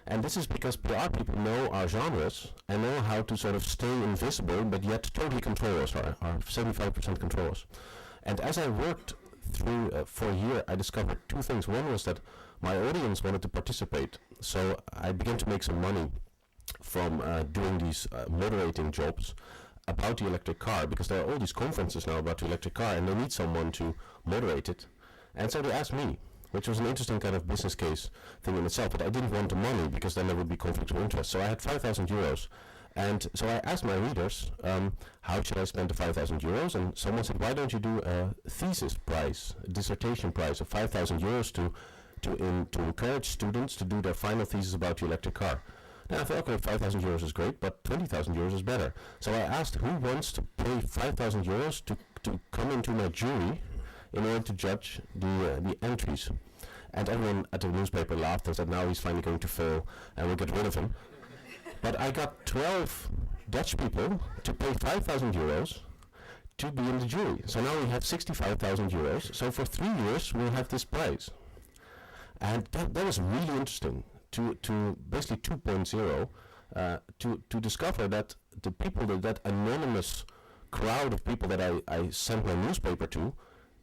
And this is because PR people know our genres and know how to sort of stay invisible, but yet totally control us, are 75% control us. And as I worked through for a year, I discovered two things. One was that my audience wanted to participate, so I began to make some money from doing these moderating jobs about the electric car, because there are all these conferences now about the electric car, and they need someone to moderate it. And so they asked me, which was an interesting kind of business case thing in itself, but I didn't want the money, because then there would be conflict of interest. So I had 5,000 euros. And so I asked my readers, how should I spend the 5,000 euros? And someone said, why don't you do a thesis prize, a dissertation prize of 5,000 euros to encourage students to do their final thesis about the electric car. Now I thought, okay, 5,000 euros is great, but 20,000 euros is better. So I asked who wants to pay 5,000 euros to come into my jury in order to judge the entries. And everyone at the newspaper laughed and said, now he's finally going to fail and we'll get rid of him. But I got 12 Dutch people to pay 5,000 euros to be in the jury. So now we have 65,000 euros. So for 3 years we'll have this prize. And that was really interesting to basically 2.0 to discover that the people, that anonymous crowd of people that I sent my newspaper to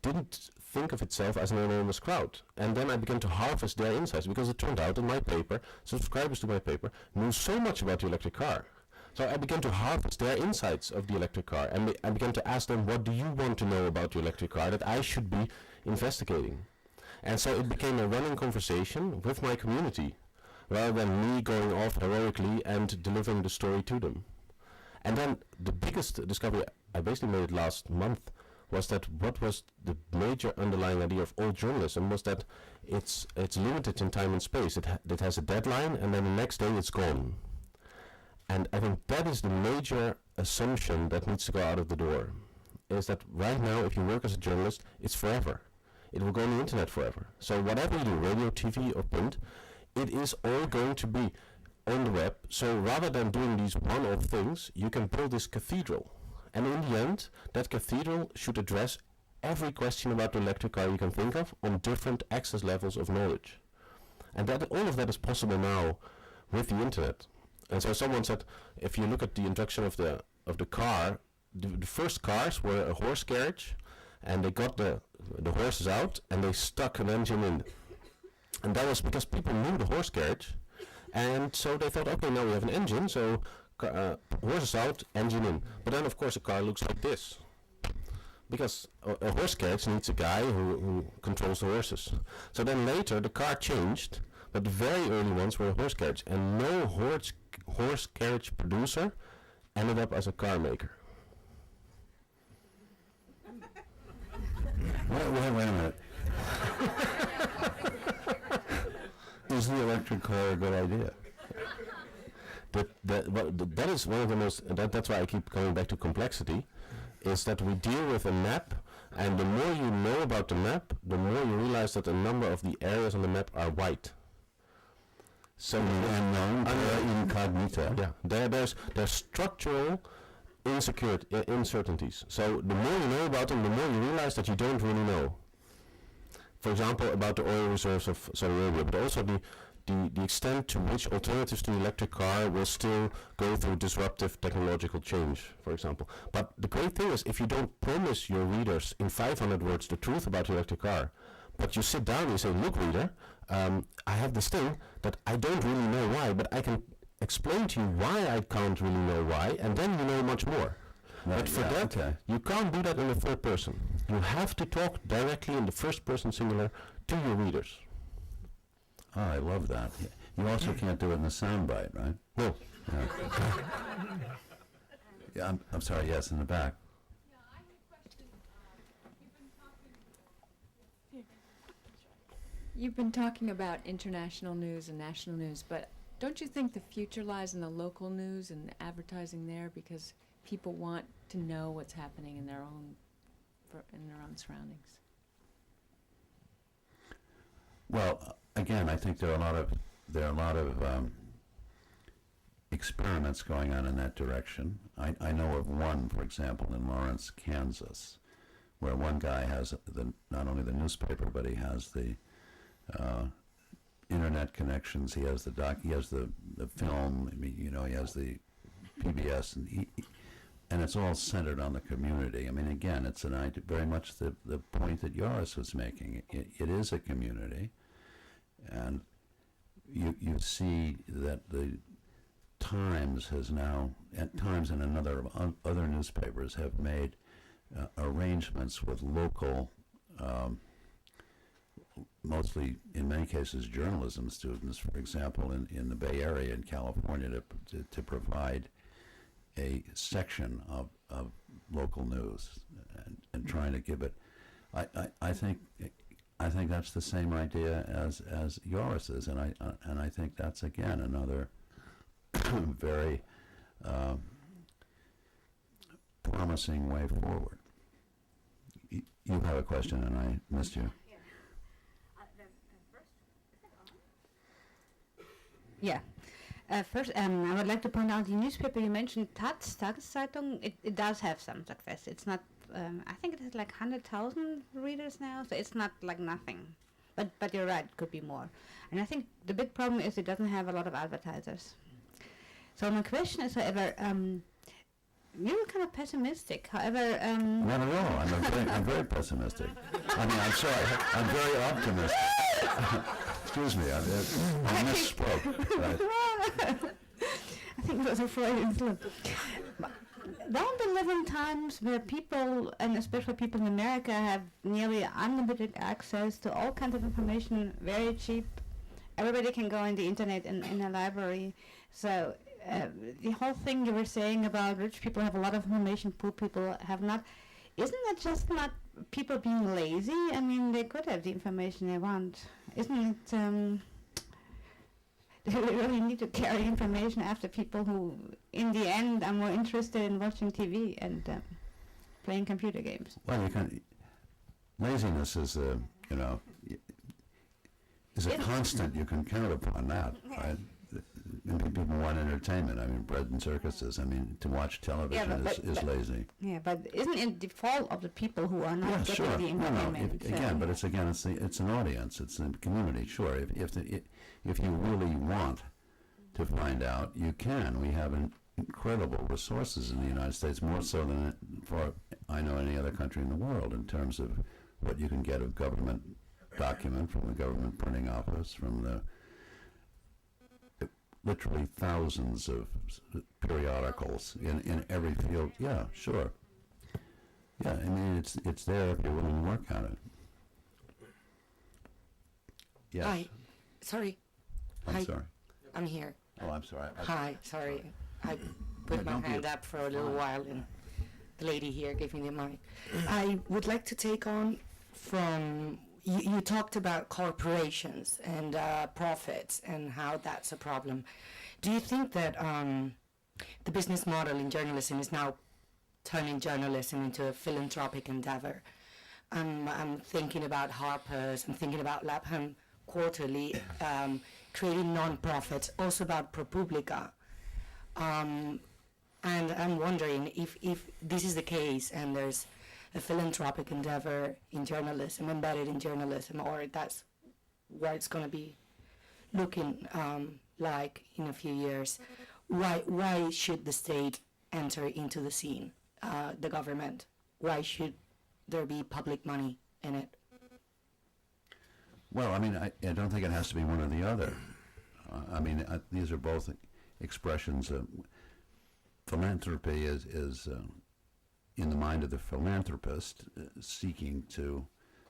didn't think of itself as an anonymous crowd. And then I began to harvest their insights, because it turned out that my paper, subscribers to my paper, knew so much about the electric car. So I began to harvest their insights of the electric car, and I began to ask them, what do you want to know about the electric car that I should be investigating? And so it became a running conversation with my community, rather than me going off heroically and delivering the story to them. And then the biggest discovery, I basically made it last month, was that what was the major underlying idea of all journalism was that it's limited in time and space. It has a deadline, and then the next day it's gone. And I think that is the major assumption that needs to go out of the door, is that right now, if you work as a journalist, it's forever. It will go on the internet forever. So whatever you do, radio, TV, or print, it is all going to be on the web. So rather than doing these one-off things, you can build this cathedral. And in the end, that cathedral should address every question about the electric car you can think of on different access levels of knowledge. And that all of that is possible now with the internet. And so someone said, if you look at the introduction of the car, the first cars were a horse carriage, and they got the horses out and they stuck an engine in. And that was because people knew the horse carriage, and so they thought, okay, now we have an engine, so horses out, engine in. But then of course a car looks like this, because a horse carriage needs a guy who controls the horses. So then later the car changed, but the very early ones were a horse carriage, and no horse carriage producer ended up as a car maker. Wait a minute. Is the electric car a good idea? That is one of the most, that's why I keep coming back to complexity, is that we deal with a map, and the more you know about the map, the more you realize that a number of the areas on the map are white. So Unknown, incognita. Yeah, there's structural uncertainties. So the more you know about them, the more you realize that you don't really know. For example, about the oil reserves of Saudi Arabia, but also the extent to which alternatives to the electric car will still go through disruptive technological change, for example. But the great thing is, if you don't promise your readers in 500 words the truth about the electric car, but you sit down and you say, look, reader, I have this thing that I don't really know why, but I can explain to you why I can't really know why, and then you know much more. Right, but for that, you can't do that in the third person. You have to talk directly in the first person singular to your readers. Oh, I love that. You also can't do it in the soundbite, right? No. Yeah. Yeah, I'm sorry, yes, in the back. Yeah, I have a question. You've been talking about international news and national news, but don't you think the future lies in the local news and advertising there, because people want to know what's happening in their own surroundings? Well, again, I think there are a lot of experiments going on in that direction. I know of one, for example, in Lawrence, Kansas, where one guy has not only the newspaper, but he has the internet connections. He has the film. I mean, he has the PBS, and it's all centered on the community. I mean, again, it's very much the point that Joris was making. It is a community, and you see that the Times has now, at Times and other newspapers have made arrangements with local, mostly in many cases journalism students, for example, in the Bay Area in California, to provide a section of local news and trying to give it. I think that's the same idea as Joris is, and I think that's again another very promising way forward. You have a question, and I missed you. Yeah. First, I would like to point out the newspaper you mentioned, Tageszeitung, it does have some success. It's not, I think it has like 100,000 readers now, so it's not like nothing. But you're right, it could be more. And I think the big problem is it doesn't have a lot of advertisers. So my question is, however, you were kind of pessimistic. However, not at all. I'm very pessimistic. I mean, I'm sorry. I'm very optimistic. Excuse me. I misspoke. Right. I think it was a Freudian slip. Don't we live in times where people, and especially people in America, have nearly unlimited access to all kinds of information, very cheap? Everybody can go on the internet in a library. So the whole thing you were saying about rich people have a lot of information, poor people have not, isn't that just not people being lazy? I mean, they could have the information they want. Isn't it, do we really need to carry information after people who, in the end, are more interested in watching TV and playing computer games? Well, laziness is a constant. You can count upon that, right? people want entertainment. I mean, bread and circuses. I mean, to watch television is lazy. Yeah, but isn't it the fault of the people who are not Yeah, getting sure. the No, entertainment? but it's an audience. It's a community. Sure. If you really want to find out, you can. We have incredible resources in the United States, more so than for I know any other country in the world, in terms of what you can get of government document from the government printing office, from the literally thousands of periodicals in every field. Yeah, sure. Yeah, I mean, it's there if you're willing to work at it. Yes. Hi. Sorry. I'm Hi. sorry. I'm here. Oh, I'm sorry. Hi. Sorry. I put my don't be hand up for a little while and the lady here gave me the mic. I would like to take on from, you talked about corporations and profits and how that's a problem. Do you think that the business model in journalism is now turning journalism into a philanthropic endeavor? I'm thinking about Harper's, I'm thinking about Lapham Quarterly, creating non-profits, also about ProPublica. And I'm wondering if this is the case and there's a philanthropic endeavor in journalism, embedded in journalism, or that's what it's going to be looking like in a few years. Why should the state enter into the scene, the government? Why should there be public money in it? Well, I mean, I don't think it has to be one or the other. I mean, these are both expressions of philanthropy is in the mind of the philanthropist seeking to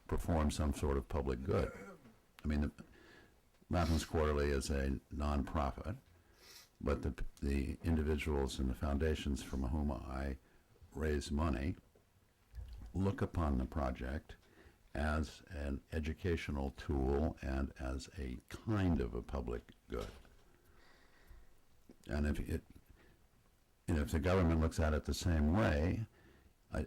perform some sort of public good. I mean, Lapham's Quarterly is a non-profit, but the individuals and the foundations from whom I raise money look upon the project as an educational tool and as a kind of a public good. And if the government looks at it the same way,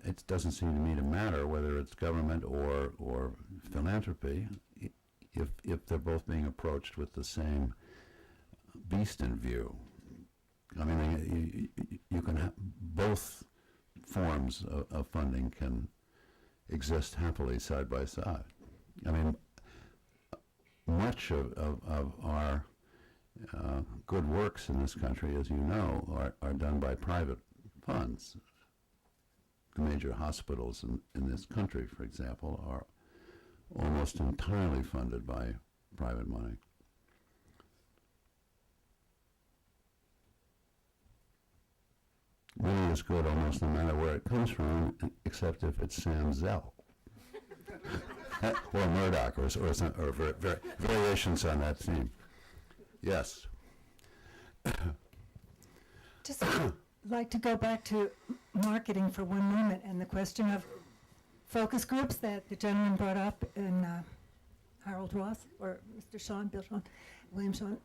it doesn't seem to me to matter whether it's government or philanthropy, if they're both being approached with the same beast in view. I mean, you can have both forms of funding can exist happily side by side. I mean, much of our good works in this country, as you know, are done by private funds. The major hospitals in this country, for example, are almost entirely funded by private money. Money is good almost no matter where it comes from, except if it's Sam Zell. Or Murdoch, or variations on that theme. Yes. Just like to go back to marketing for one moment and the question of focus groups that the gentleman brought up in Harold Ross, or Mr. Sean, Bill Sean, William Sean.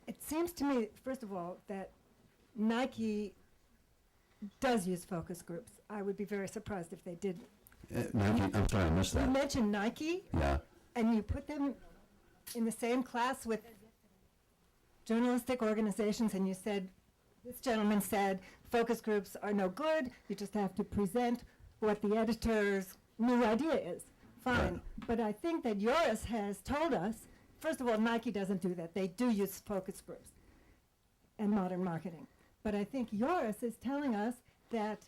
It seems to me, first of all, that Nike does use focus groups. I would be very surprised if they didn't. Nike, I'm sorry, I missed that. You mentioned Nike, Yeah. and you put them in the same class with journalistic organizations, and you said, this gentleman said, focus groups are no good, you just have to present what the editor's new idea is. Fine. But I think that Joris has told us, first of all, Nike doesn't do that. They do use focus groups and modern marketing. But I think Joris is telling us that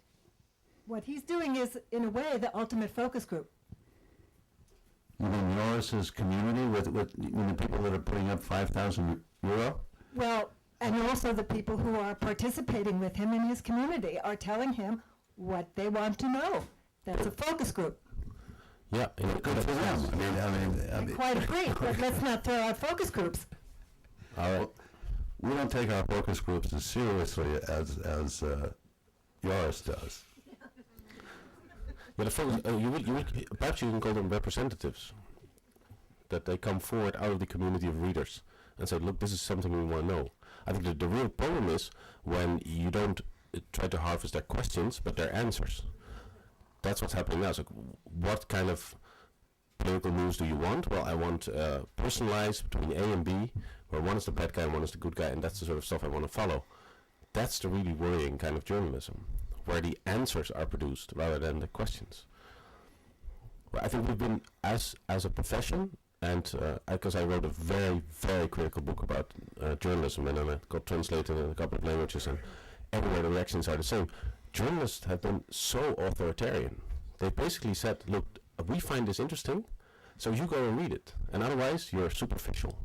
what he's doing is, in a way, the ultimate focus group. You mean Joris's community with the people that are putting up €5,000? Well, and also the people who are participating with him in his community are telling him what they want to know. That's a focus group. Yeah, Good for them. I mean, Quite agree, but let's not throw out focus groups. all right. we don't take our focus groups as seriously as Joris does. Yeah, the focus, perhaps you can call them representatives. That they come forward out of the community of readers and say, look, this is something we want to know. I think the real problem is when you don't try to harvest their questions, but their answers. That's what's happening now. So what kind of political news do you want? Well, I want personalized between A and B, where one is the bad guy and one is the good guy, and that's the sort of stuff I want to follow. That's the really worrying kind of journalism, where the answers are produced rather than the questions. Well, I think we've been, as a profession, and because I wrote a very, very critical book about journalism, and then it got translated in a couple of languages, and everywhere the reactions are the same. Journalists have been so authoritarian. They basically said, look, we find this interesting, so you go and read it, and otherwise you're superficial.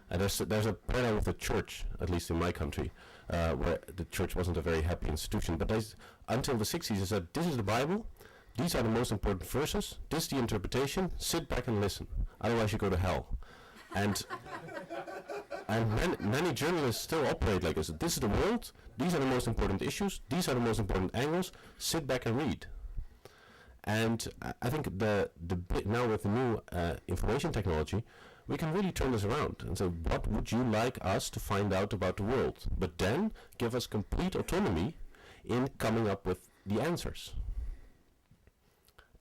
And there's a parallel with the church, at least in my country, where the church wasn't a very happy institution. But until the 60s, they said, this is the Bible, these are the most important verses, this is the interpretation, sit back and listen, otherwise you go to hell. And many journalists still operate like this. This is the world, these are the most important issues, these are the most important angles, sit back and read. And I think now with the new information technology, we can really turn this around and say, what would you like us to find out about the world? But then give us complete autonomy in coming up with the answers.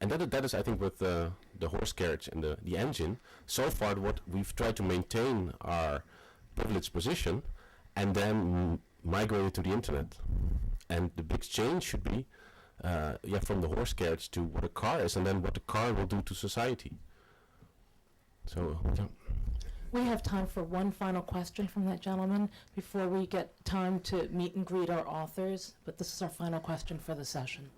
And that is, I think, with the horse carriage and the engine, so far what we've tried to maintain our privileged position and then migrate it to the internet. And the big change should be from the horse carriage to what a car is, and then what the car will do to society. So, we have time for one final question from that gentleman before we get time to meet and greet our authors, but this is our final question for the session.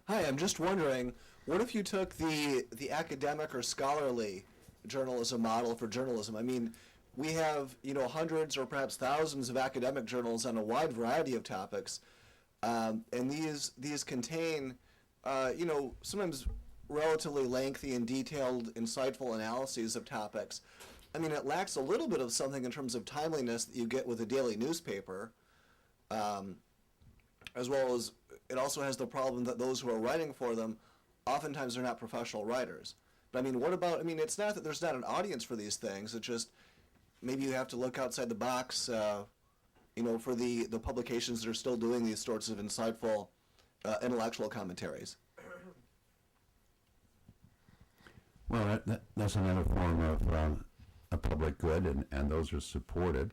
Hi, I'm just wondering, what if you took the academic or scholarly journalism model for journalism? I mean, we have, hundreds or perhaps thousands of academic journals on a wide variety of topics. And these contain, sometimes relatively lengthy and detailed, insightful analyses of topics. I mean, it lacks a little bit of something in terms of timeliness that you get with a daily newspaper, as well as it also has the problem that those who are writing for them oftentimes are not professional writers. But I mean, it's not that there's not an audience for these things, it's just maybe you have to look outside the box, for the publications that are still doing these sorts of insightful intellectual commentaries. Well, that's another form of a public good, and those are supported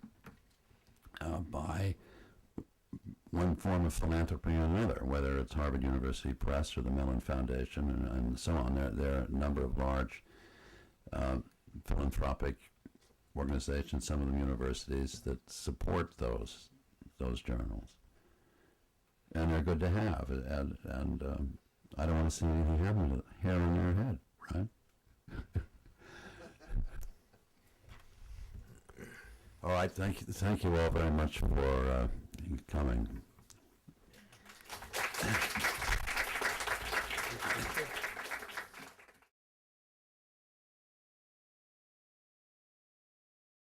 by one form of philanthropy or another, whether it's Harvard University Press or the Mellon Foundation and so on. There are a number of large philanthropic organizations, some of them universities, that support those journals, and they're good to have. And I don't want to see any hair on their head, right? All right, thank you all very much for coming.